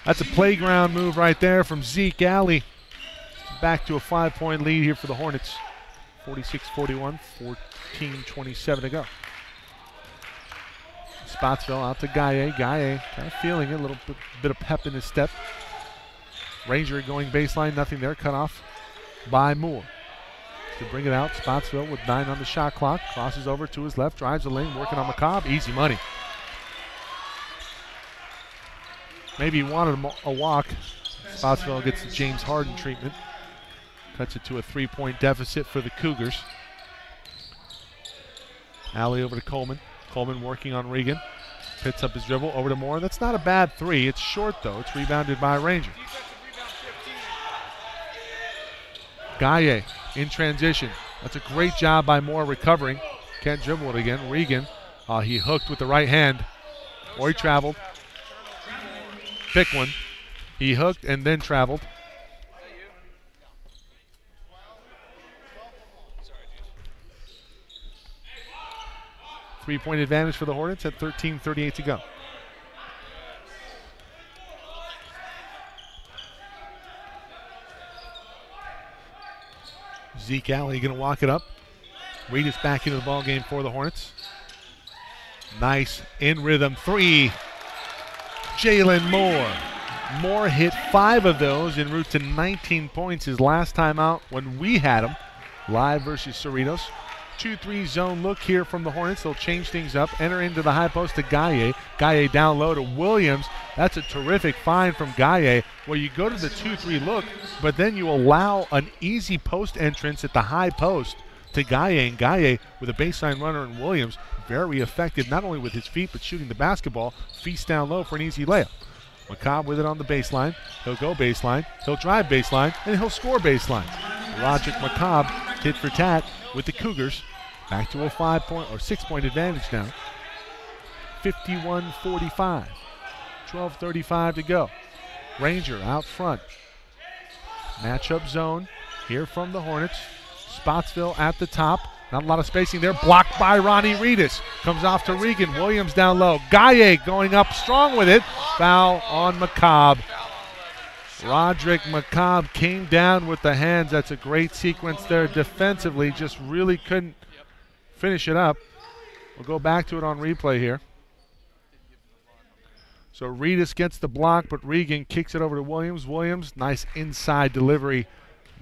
That's a playground move right there from Zeke Alley. Back to a 5-point lead here for the Hornets. 46-41, 14:27 to go. Spotsville out to Gaye. Gaye kind of feeling it, a little bit of pep in his step. Ranger going baseline, nothing there. Cut off by Moore. To bring it out, Spotsville with 9 on the shot clock. Crosses over to his left, drives the lane, working on McCobb. Easy money. Maybe he wanted a walk. Spotsville gets the James Harden treatment. Cuts it to a 3-point deficit for the Cougars. Alley over to Coleman. Coleman working on Regan. Picks up his dribble over to Moore. That's not a bad 3. It's short, though. It's rebounded by Ranger. Gaye in transition. That's a great job by Moore recovering. Can't dribble it again. Regan, he hooked with the right hand. Or he traveled. Pick one. He hooked and then traveled. Three-point advantage for the Hornets at 13:38 to go. Zeke Alley going to walk it up. Reed is back into the ball game for the Hornets. Nice in rhythm three. Jalen Moore. Moore hit 5 of those en route to 19 points his last time out when we had him live versus Cerritos. 2-3 zone look here from the Hornets. They'll change things up. Enter into the high post to Gaye. Gaye down low to Williams. That's a terrific find from Gaye. Well, you go to the 2-3 look, but then you allow an easy post entrance at the high post to Gaye. And Gaye, with a baseline runner in Williams, very effective not only with his feet but shooting the basketball. Feast down low for an easy layup. McCobb with it on the baseline. He'll go baseline. He'll drive baseline. And he'll score baseline. Roderick McCobb, tit for tat with the Cougars. Back to a 5-point or 6-point advantage now. 51-45. 12:35 to go. Ranger out front. Matchup zone here from the Hornets. Spotsville at the top. Not a lot of spacing there. Blocked by Ronnie Reedus. Comes off to Regan. Williams down low. Gaye going up strong with it. Foul on McCobb. Roderick McCobb came down with the hands. That's a great sequence there defensively. Just really couldn't finish it up. We'll go back to it on replay here. So Reedus gets the block, but Regan kicks it over to Williams. Williams, nice inside delivery.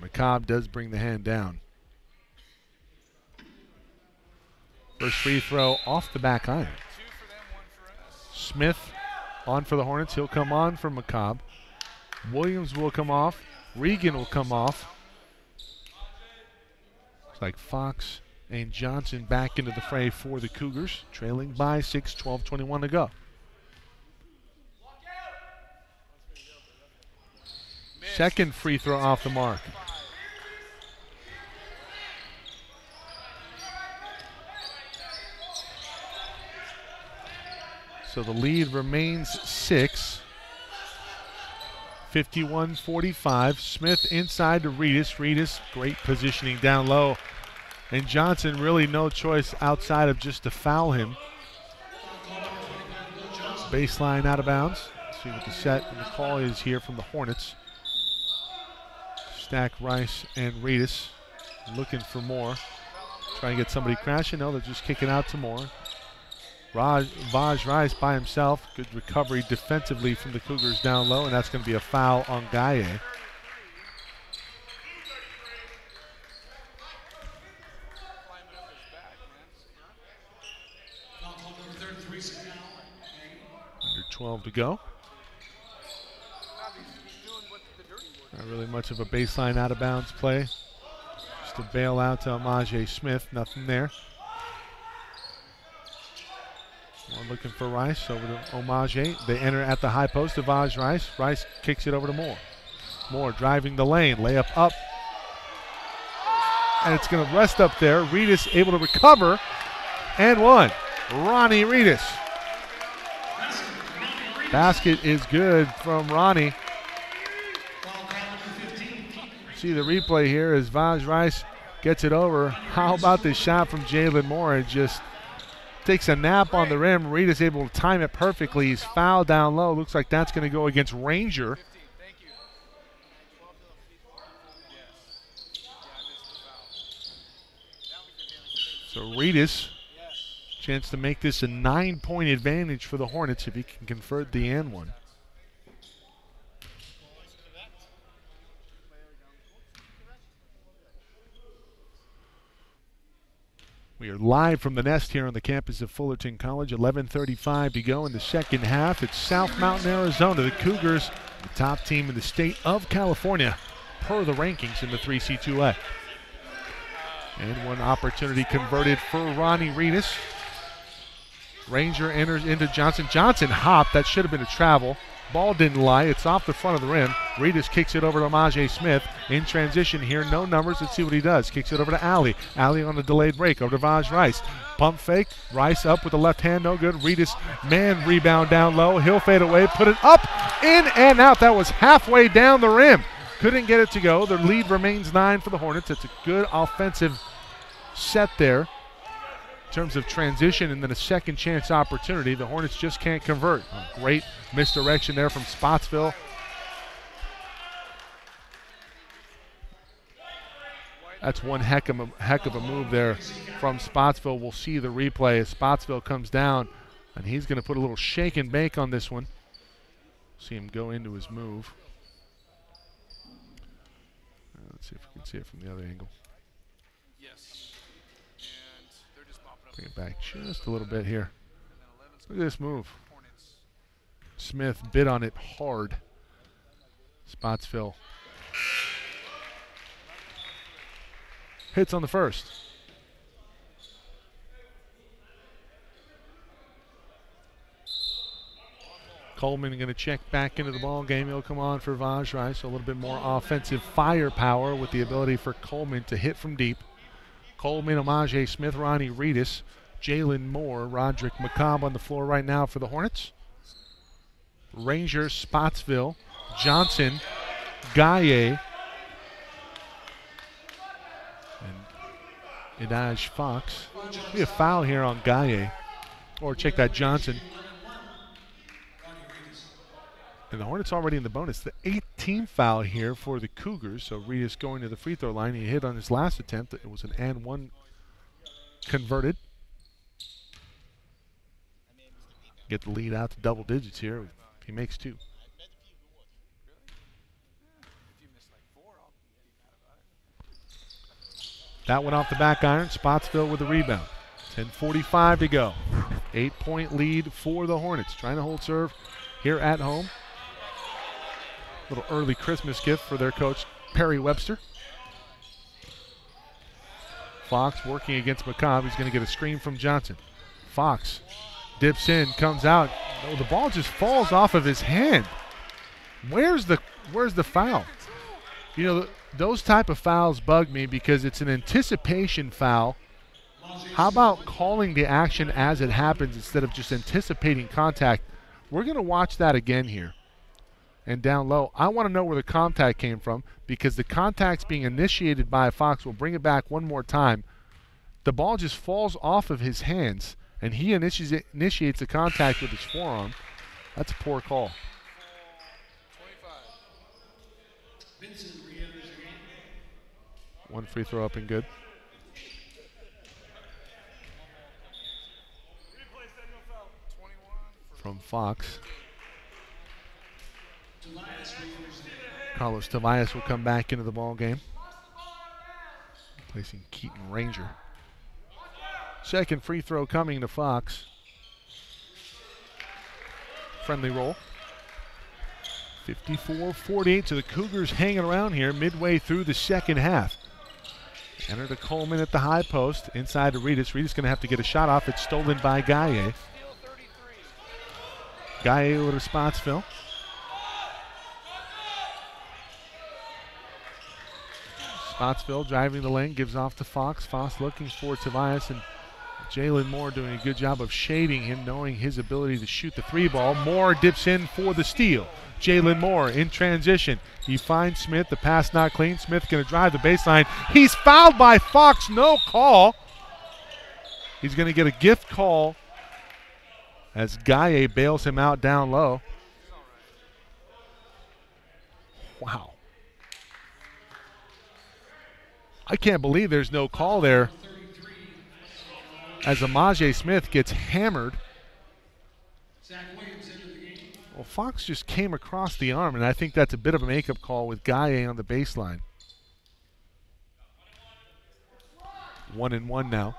McCobb does bring the hand down. First free throw off the back iron. Smith on for the Hornets. He'll come on for McCobb. Williams will come off. Regan will come off. Looks like Fox and Johnson back into the fray for the Cougars. Trailing by 6, 12:21 to go. Second free throw off the mark. So the lead remains 6. 51-45. Smith inside to Reedus. Reedus, great positioning down low. And Johnson really no choice outside of just to foul him. Baseline out of bounds. Let's see what the set and the call is here from the Hornets. Stack, Rice, and Reedus looking for more. Try and get somebody crashing. No, they're just kicking out to Moore. Vaj Rice by himself. Good recovery defensively from the Cougars down low, and that's going to be a foul on Gaye. Under 12 to go. Not really much of a baseline out of bounds play. Just a bail out to Amaje Smith. Nothing there. One looking for Rice over to Omaje. They enter at the high post to Vaj Rice. Rice kicks it over to Moore. Moore driving the lane. Layup up. And it's going to rest up there. Reedus able to recover. And one. Ronnie Reedus. Basket is good from Ronnie. See the replay here as Vaj Rice gets it over. How about this shot from Jalen Moore? It just takes a nap on the rim. Reedus able to time it perfectly. He's fouled down low. Looks like that's going to go against Ranger. So Reedus, chance to make this a 9-point advantage for the Hornets if he can convert the and one. We are live from the nest here on the campus of Fullerton College. 11:35 to go in the second half. It's South Mountain, Arizona. The Cougars, the top team in the state of California, per the rankings in the 3C2A. And one opportunity converted for Ronnie Reedus. Ranger enters into Johnson. Johnson hopped. That should have been a travel. Ball didn't lie. It's off the front of the rim. Reedus kicks it over to Amaje Smith. In transition here, no numbers. Let's see what he does. Kicks it over to Alley. Alley on the delayed break over to Vaj Rice. Pump fake. Rice up with the left hand. No good. Reedus, man, rebound down low. He'll fade away. Put it up, in, and out. That was halfway down the rim. Couldn't get it to go. The lead remains 9 for the Hornets. It's a good offensive set there in terms of transition, and then a second chance opportunity. The Hornets just can't convert. A great misdirection there from Spotsville. That's one heck of a move there from Spotsville. We'll see the replay as Spotsville comes down, and he's going to put a little shake and bake on this one. See him go into his move. Let's see if we can see it from the other angle. Bring it back just a little bit here. Look at this move. Smith bit on it hard. Spotsville hits on the first. Coleman going to check back into the ball game. He'll come on for Vajrai, so a little bit more offensive firepower with the ability for Coleman to hit from deep. Coleman, Amaje Smith, Ronnie Reedus, Jalen Moore, Roderick McCobb on the floor right now for the Hornets. Rangers, Spotsville, Johnson, Gaye, and Idaj Fox. Be a foul here on Gaye. Or check that, Johnson. And the Hornets already in the bonus. The 18th foul here for the Cougars. So Reedus going to the free throw line. He hit on his last attempt. It was an and one converted. Get the lead out to double digits here. He makes two. That went off the back iron. Spotsville with the rebound. 10:45 to go. 8-point lead for the Hornets. Trying to hold serve here at home. Little early Christmas gift for their coach, Perry Webster. Fox working against McCobb. He's going to get a screen from Johnson. Fox dips in, comes out. Oh, the ball just falls off of his hand. Where's the foul? You know, those type of fouls bug me because it's an anticipation foul. How about calling the action as it happens instead of just anticipating contact? We're going to watch that again here. And down low, I want to know where the contact came from because the contact's being initiated by Fox. We'll bring it back one more time. The ball just falls off of his hands, and he initiates the contact with his forearm. That's a poor call. One free throw up and good. From Fox. Carlos Tobias will come back into the ball game, placing Keaton Ranger. Second free throw coming to Fox. Friendly roll. 54-48, so the Cougars hanging around here midway through the second half. Enter to Coleman at the high post, inside to Reedus. Reedus going to have to get a shot off. It's stolen by Gaye. Gaye over to Spotsville. Spotsville driving the lane, gives off to Fox. Fox looking for Tobias, and Jalen Moore doing a good job of shading him, knowing his ability to shoot the three ball. Moore dips in for the steal. Jalen Moore in transition. He finds Smith. The pass not clean. Smith going to drive the baseline. He's fouled by Fox. No call. He's going to get a gift call as Gaye bails him out down low. Wow. I can't believe there's no call there as Amaje Smith gets hammered. Well, Fox just came across the arm, and I think that's a bit of a makeup call with Gaye on the baseline. 1-1 now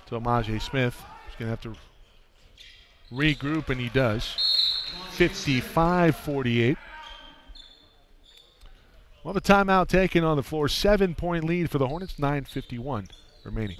to Amaje Smith. He's going to have to regroup, and he does. 55-48. Well, the timeout taken on the floor. 7-point lead for the Hornets. 9:51 remaining.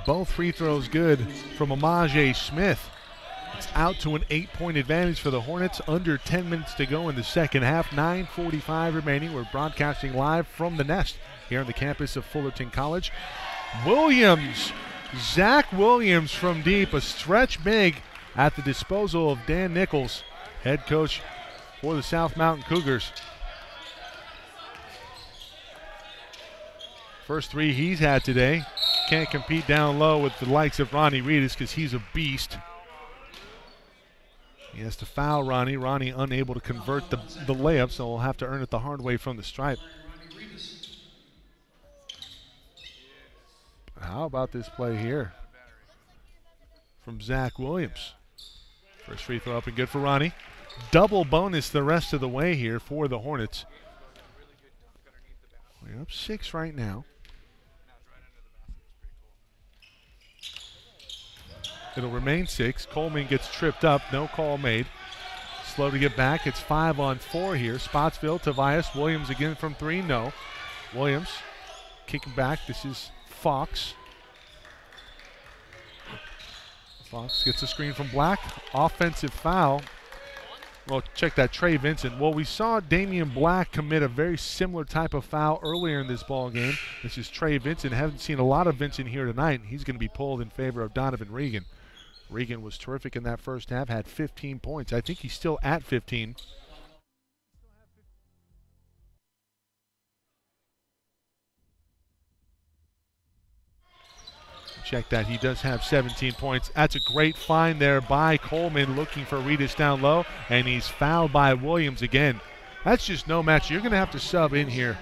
Both free throws good from Amaje Smith. It's out to an 8-point advantage for the Hornets. Under 10 minutes to go in the second half. 9:45 remaining. We're broadcasting live from the Nest here on the campus of Fullerton College. Williams, Zach Williams from deep, a stretch big at the disposal of Dan Nichols, head coach for the South Mountain Cougars. First three he's had today. Can't compete down low with the likes of Ronnie Reedus because he's a beast. He has to foul Ronnie. Ronnie unable to convert the layup, so he'll have to earn it the hard way from the stripe. How about this play here from Zach Williams? First free throw up and good for Ronnie. Double bonus the rest of the way here for the Hornets. We're up 6 right now. It'll remain 6. Coleman gets tripped up. No call made. Slow to get back. It's 5-on-4 here. Spotsville, Tobias. Williams again from 3. No. Williams kicking back. This is Fox. Fox gets a screen from Black. Offensive foul. Well, check that, Trey Vincent. Well, we saw Damian Black commit a very similar type of foul earlier in this ball game. This is Trey Vincent. Haven't seen a lot of Vincent here tonight. He's going to be pulled in favor of Donovan Regan. Regan was terrific in that first half, had 15 points. I think he's still at 15. Check that, he does have 17 points. That's a great find there by Coleman, looking for Reedus down low, and he's fouled by Williams again. That's just no match. You're going to have to sub in here.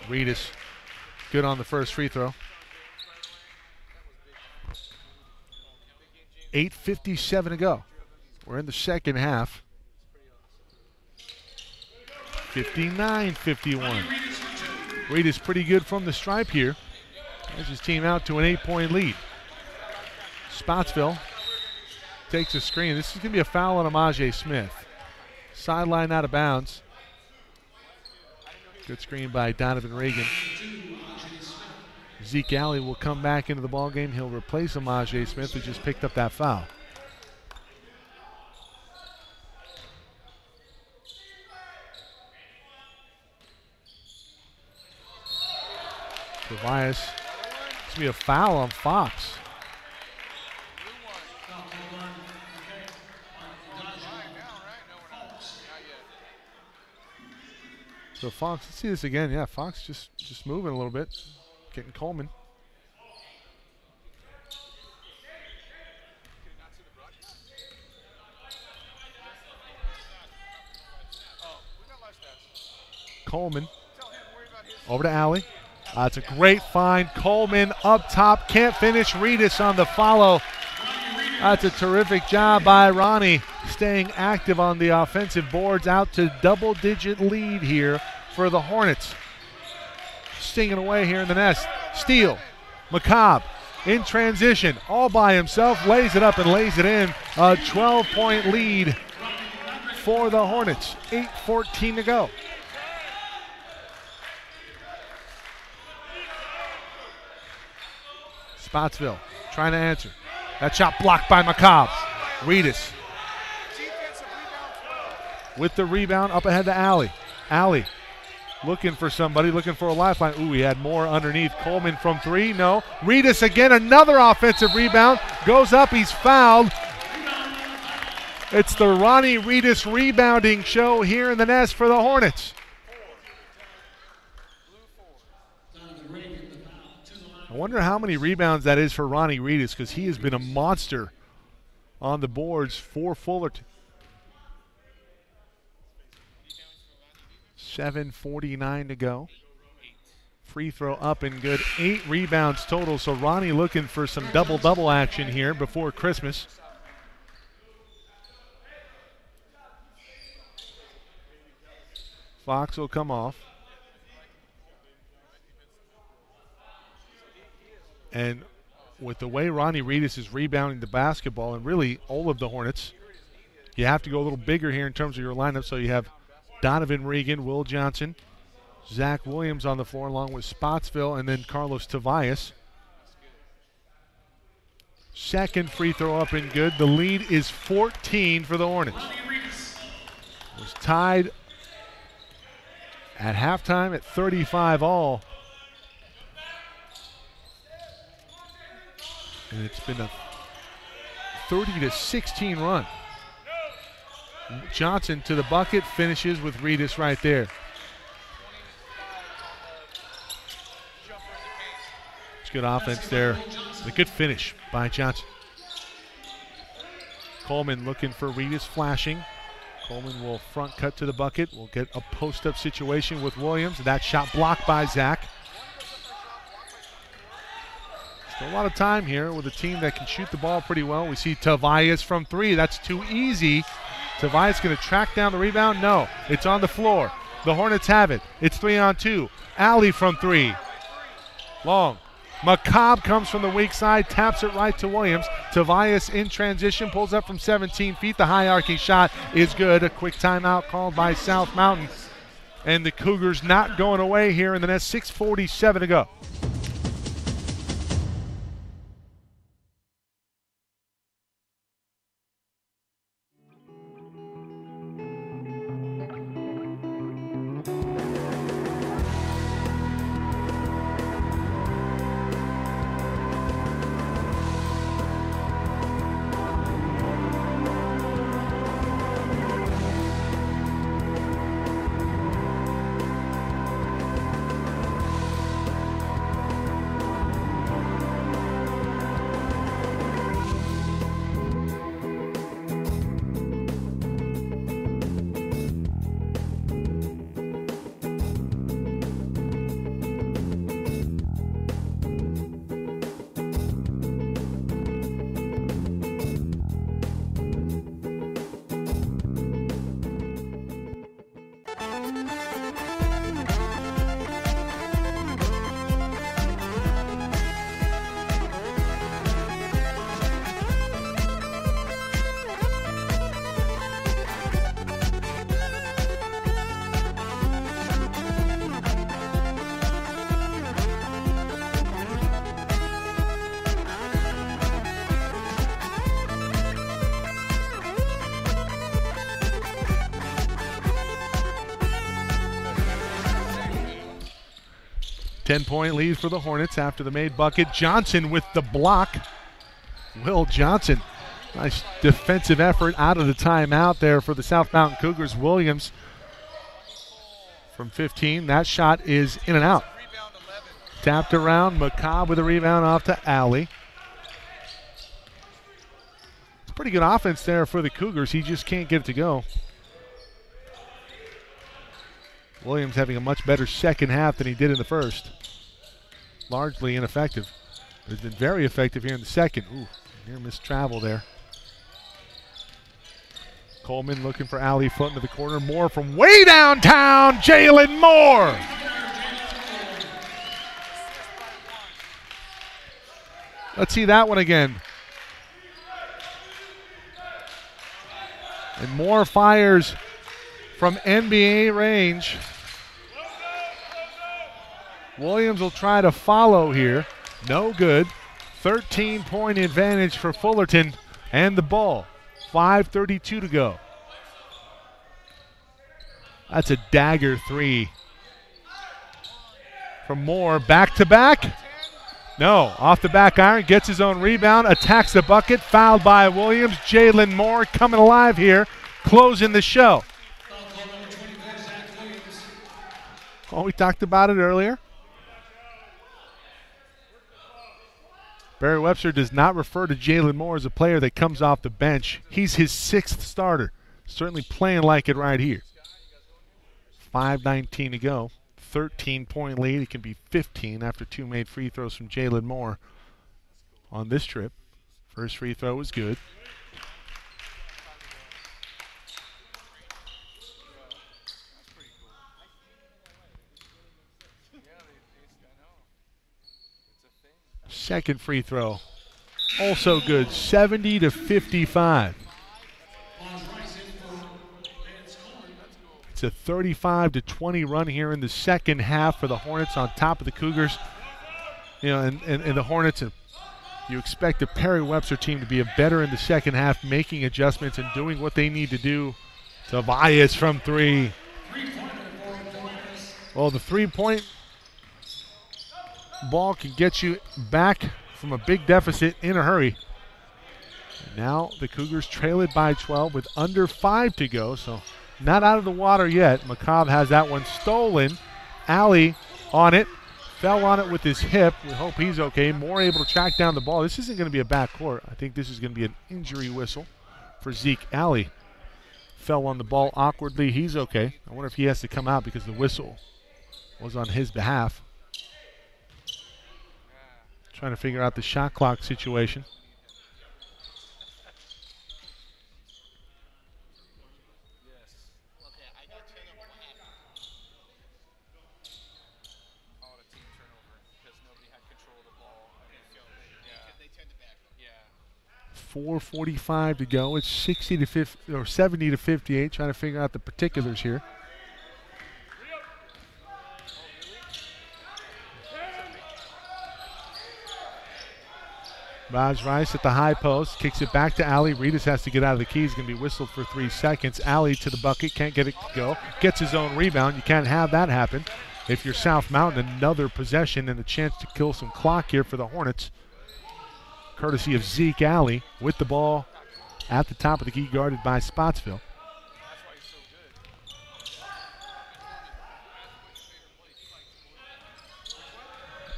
Reedus, good on the first free throw. 8:57 to go. We're in the second half. 59-51. Reedus pretty good from the stripe here. Has his team out to an 8-point lead. Spotsville takes a screen. This is going to be a foul on Amaje Smith. Sideline out of bounds. Good screen by Donovan Regan. Zeke Alley will come back into the ballgame. He'll replace Amaje Smith, who just picked up that foul. Tobias, it's going to be a foul on Fox. So Fox, let's see this again. Yeah, Fox just moving a little bit, getting Coleman. Coleman over to Alley. It's a great find. Coleman up top, can't finish. Reedus on the follow. That's a terrific job by Ronnie, staying active on the offensive boards. Out to double-digit lead here for the Hornets. Stinging away here in the Nest. Steele, McCobb in transition, all by himself, lays it up and lays it in. A 12-point lead for the Hornets. 8:14 to go. Spotsville trying to answer. That shot blocked by McCobb. Reedus with the rebound up ahead to Alley. Alley looking for somebody, looking for a lifeline. Ooh, he had more underneath. Coleman from 3, no. Reedus again, another offensive rebound. Goes up, he's fouled. It's the Ronnie Reedus rebounding show here in the Nest for the Hornets. I wonder how many rebounds that is for Ronnie Reedus, because he has been a monster on the boards for Fullerton. 7:49 to go. Free throw up and good. 8 rebounds total, so Ronnie looking for some double-double action here before Christmas. Fox will come off. And with the way Ronnie Reedus is rebounding the basketball, and really all of the Hornets, you have to go a little bigger here in terms of your lineup. So you have Donovan Regan, Will Johnson, Zach Williams on the floor along with Spotsville, and then Carlos Tobias. Second free throw up and good. The lead is 14 for the Hornets. It was tied at halftime at 35 all. And it's been a 30-16 run. Johnson to the bucket, finishes with Reedus right there. It's good offense there. A good finish by Johnson. Coleman looking for Reedus, flashing. Coleman will front cut to the bucket. We'll get a post-up situation with Williams. That shot blocked by Zach. Still a lot of time here with a team that can shoot the ball pretty well. We see Tobias from three. That's too easy. Tobias going to track down the rebound? No, it's on the floor. The Hornets have it. It's 3-on-2. Alley from three. Long. McCobb comes from the weak side, taps it right to Williams. Tobias in transition, pulls up from 17 feet. The high arcing shot is good. A quick timeout called by South Mountain. And the Cougars not going away here in the next 6:47 to go. Ten-point lead for the Hornets after the made bucket. Johnson with the block. Will Johnson. Nice defensive effort out of the timeout there for the South Mountain Cougars. Williams from 15. That shot is in and out. Tapped around. McCobb with a rebound off to Alley. It's pretty good offense there for the Cougars. He just can't get it to go. Williams having a much better second half than he did in the first. Largely ineffective. He's been very effective here in the second. Ooh, near missed travel there. Coleman looking for Alley, foot into the corner. Moore from way downtown. Jalen Moore. Let's see that one again. And Moore fires from NBA range. Williams will try to follow here. No good. 13-point advantage for Fullerton and the ball. 5:32 to go. That's a dagger three from Moore. Back to back. No, off the back iron, gets his own rebound, attacks the bucket, fouled by Williams. Jalen Moore coming alive here, closing the show. Oh, we talked about it earlier. Barry Webster does not refer to Jalen Moore as a player that comes off the bench. He's his sixth starter. Certainly playing like it right here. 5:19 to go. 13-point lead. It can be 15 after two made free throws from Jalen Moore on this trip. First free throw was good. Second free throw Also good, 70-55. It's a 35-20 run here in the second half for the Hornets on top of the Cougars. You know, and the Hornets, you expect the Perry Webster team to be better in the second half, making adjustments and doing what they need to do. Tobias from three. Well, the three-point ball can get you back from a big deficit in a hurry. Now the Cougars trail it by 12 with under 5 to go, so not out of the water yet. McCobb has that one stolen. Alley on it. Fell on it with his hip. We hope he's okay. Moore able to track down the ball. This isn't going to be a backcourt. I think this is going to be an injury whistle for Zeke. Alley fell on the ball awkwardly. He's okay. I wonder if he has to come out because the whistle was on his behalf. Trying to figure out the shot clock situation. .445 to go. It's 70-58. Trying to figure out the particulars here. Raj Rice at the high post, kicks it back to Alley. Reedus has to get out of the key. He's going to be whistled for 3 seconds. Alley to the bucket, can't get it to go. Gets his own rebound. You can't have that happen. If you're South Mountain, another possession and a chance to kill some clock here for the Hornets. Courtesy of Zeke Alley with the ball at the top of the key, guarded by Spotsville.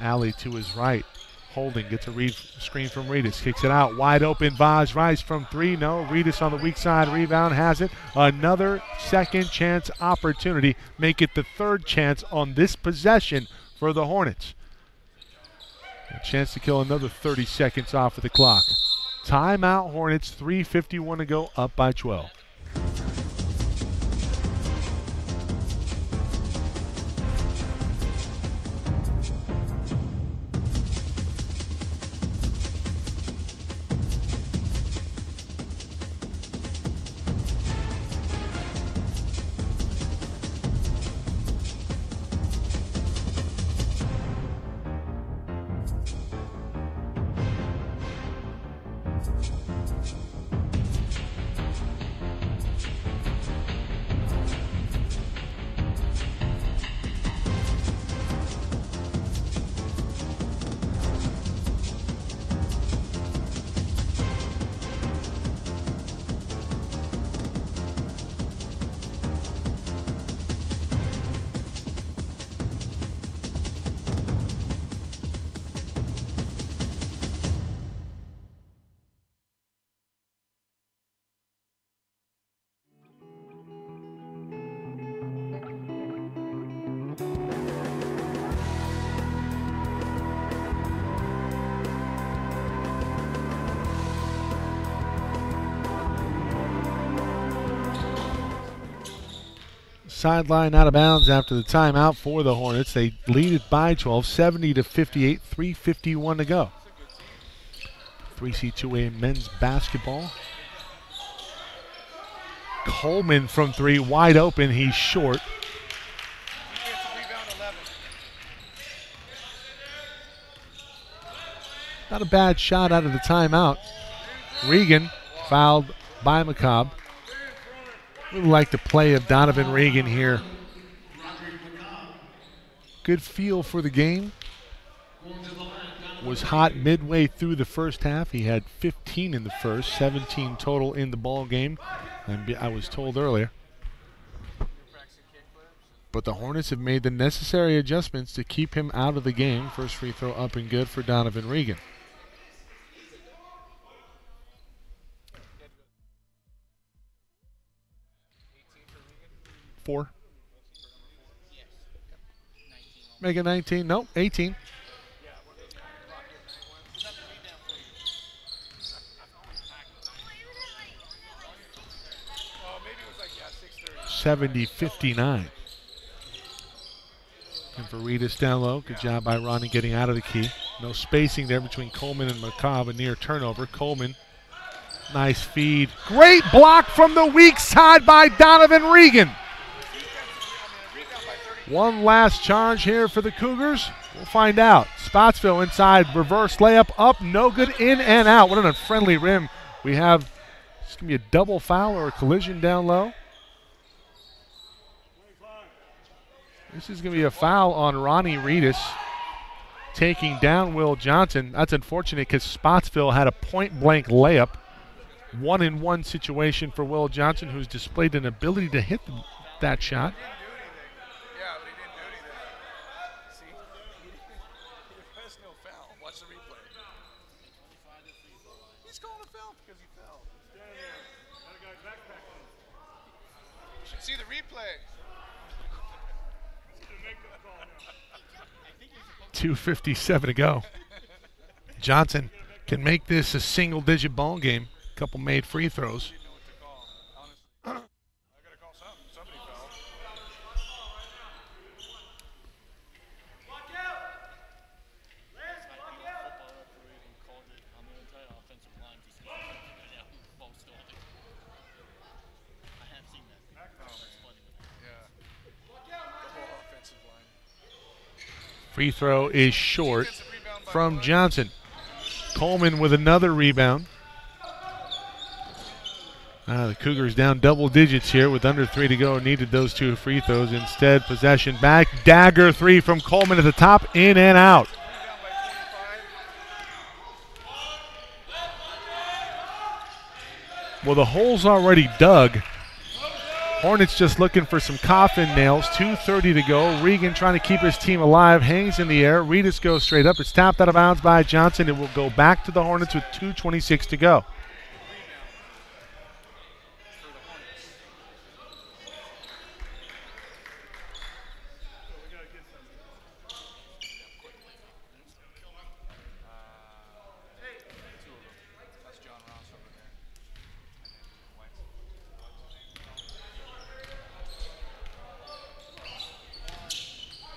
Alley to his right. Holding, gets a read screen from Reedus. Kicks it out, wide open. Vaj Rice from 3. No, Reedus on the weak side. Rebound has it. Another second chance opportunity. Make it the third chance on this possession for the Hornets. A chance to kill another 30 seconds off of the clock. Timeout Hornets, 3:51 to go, up by 12. Sideline out of bounds after the timeout for the Hornets. They lead it by 12, 70-58, 3:51 to go. 3C2A men's basketball. Coleman from 3, wide open. He's short. Not a bad shot out of the timeout. Regan fouled by McCobb. Really like the play of Donovan Regan here. Good feel for the game. Was hot midway through the first half. He had 15 in the first, 17 total in the ball game. And I was told earlier. But the Hornets have made the necessary adjustments to keep him out of the game. First free throw up and good for Donovan Regan. Four. Make it 19. Nope, 18. 70-59. And for Reedus down low. Good job by Ronnie getting out of the key. No spacing there between Coleman and McCobb. A near turnover. Coleman, nice feed. Great block from the weak side by Donovan Regan. One last charge here for the Cougars. We'll find out. Spotsville inside, reverse layup up, no good, in and out. What an unfriendly rim. We have, it's going to be a double foul or a collision down low. This is going to be a foul on Ronnie Reedus, taking down Will Johnson. That's unfortunate because Spotsville had a point-blank layup. 1-in-1 situation for Will Johnson, who's displayed an ability to hit that shot. See the replay. 2:57 to go. Johnson can make this a single-digit ball game. Couple made free throws. I gotta call something. Somebody fell. Free throw is short from Johnson. Coleman with another rebound. The Cougars down double digits here with under 3 to go. Needed those 2 free throws. Instead, possession back. Dagger 3 from Coleman at the top. In and out. Well, the hole's already dug. Hornets just looking for some coffin nails. 2:30 to go. Regan trying to keep his team alive. Hangs in the air. Reedus goes straight up. It's tapped out of bounds by Johnson. It will go back to the Hornets with 2:26 to go.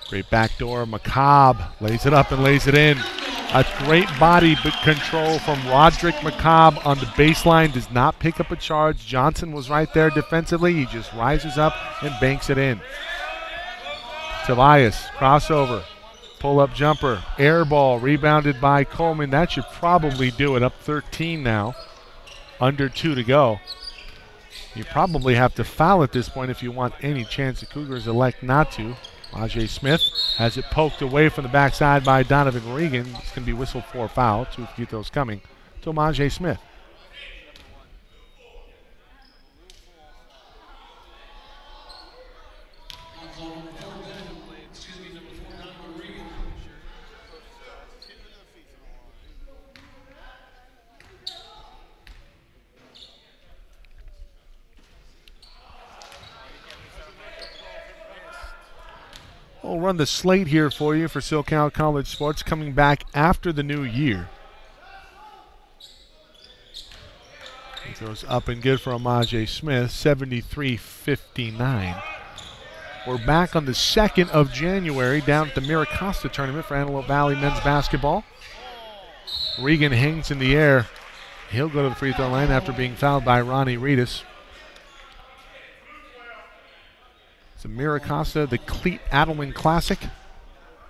Great backdoor. McCobb lays it up and lays it in. A great body control from Roderick McCobb on the baseline. Does not pick up a charge. Johnson was right there defensively. He just rises up and banks it in. Tobias, crossover. Pull-up jumper. Air ball rebounded by Coleman. That should probably do it. Up 13 now. Under 2 to go. You probably have to foul at this point if you want any chance. The Cougars elect not to. Ajay Smith has it poked away from the backside by Donovan Regan. It's going to be whistled for a foul. 2 free throws coming to Ajay Smith. We'll run the slate here for you for SoCal College Sports coming back after the new year. He throws up and good for Ajay Smith, 73-59. We're back on the 2nd of January down at the Miracosta tournament for Antelope Valley men's basketball. Regan hangs in the air. He'll go to the free throw line after being fouled by Ronnie Reedus. It's a Miracosta, the Cleat Adelman Classic,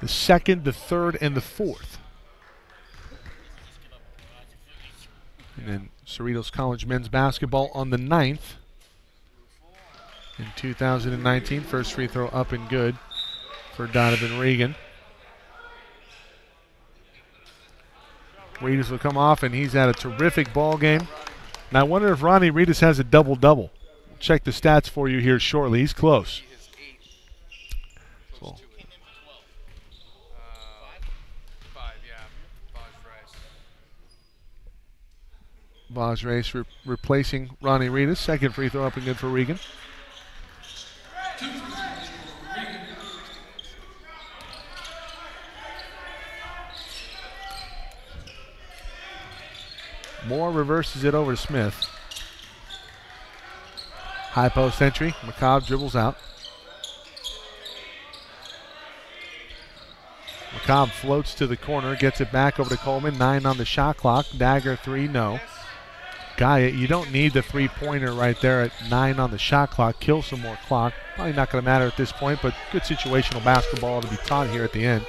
the 2nd, the 3rd, and the 4th. And then Cerritos College men's basketball on the 9th in 2019. First free throw up and good for Donovan Regan. Reedus will come off, and he's had a terrific ball game. And I wonder if Ronnie Reedus has a double-double. We'll check the stats for you here shortly. He's close. Vaj Race replacing Ronnie Reedus. Second free throw up and good for Regan. Moore reverses it over to Smith. High post entry. McCobb dribbles out. Cobb floats to the corner, gets it back over to Coleman. 9 on the shot clock. Dagger 3, no. Gaia, you don't need the three-pointer right there at 9 on the shot clock. Kill some more clock. Probably not going to matter at this point, but good situational basketball to be taught here at the end.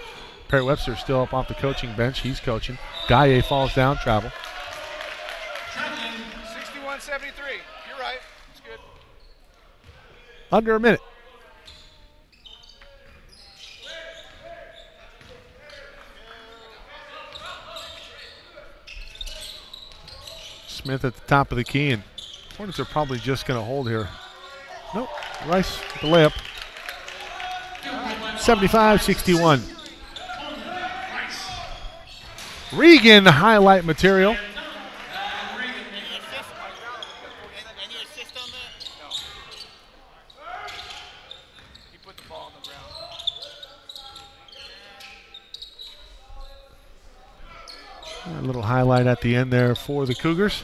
Perry Webster still up off the coaching bench. He's coaching. Gaia falls down, travel. 61-73. You're right. It's good. Under a minute. Smith at the top of the key, and Hornets are probably just going to hold here. Nope. Rice with the layup. 75-61. Regan highlight material. Any assist on that? No. He put the ball on the ground. A little highlight at the end there for the Cougars.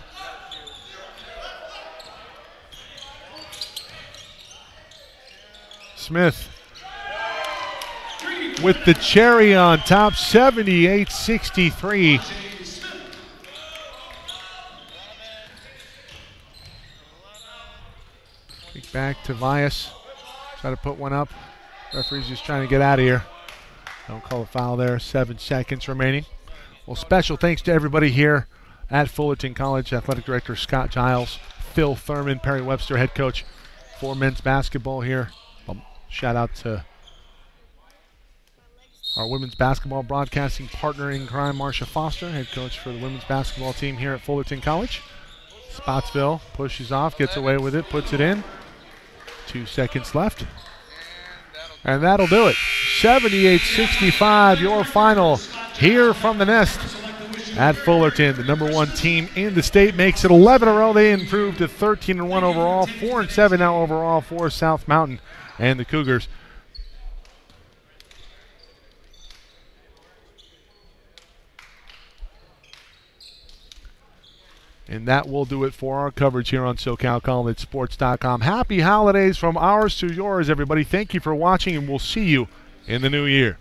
Smith with the cherry on top, 78-63. Kick back to Vias. Try to put one up. Referee's just trying to get out of here. Don't call a foul there. 7 seconds remaining. Well, special thanks to everybody here at Fullerton College. Athletic Director Scott Giles, Phil Thurman, Perry Webster, head coach for men's basketball here. Shout out to our women's basketball broadcasting partner in crime, Marcia Foster, head coach for the women's basketball team here at Fullerton College. Spotsville pushes off, gets away with it, puts it in. 2 seconds left. And that'll do it. 78-65, your final here from the Nest at Fullerton. The #1 team in the state makes it 11 in a row. They improved to 13-1 overall, 4-7 now overall for South Mountain and the Cougars. And that will do it for our coverage here on SoCalCollegeSports.com. Happy holidays from ours to yours, everybody. Thank you for watching, and we'll see you in the new year.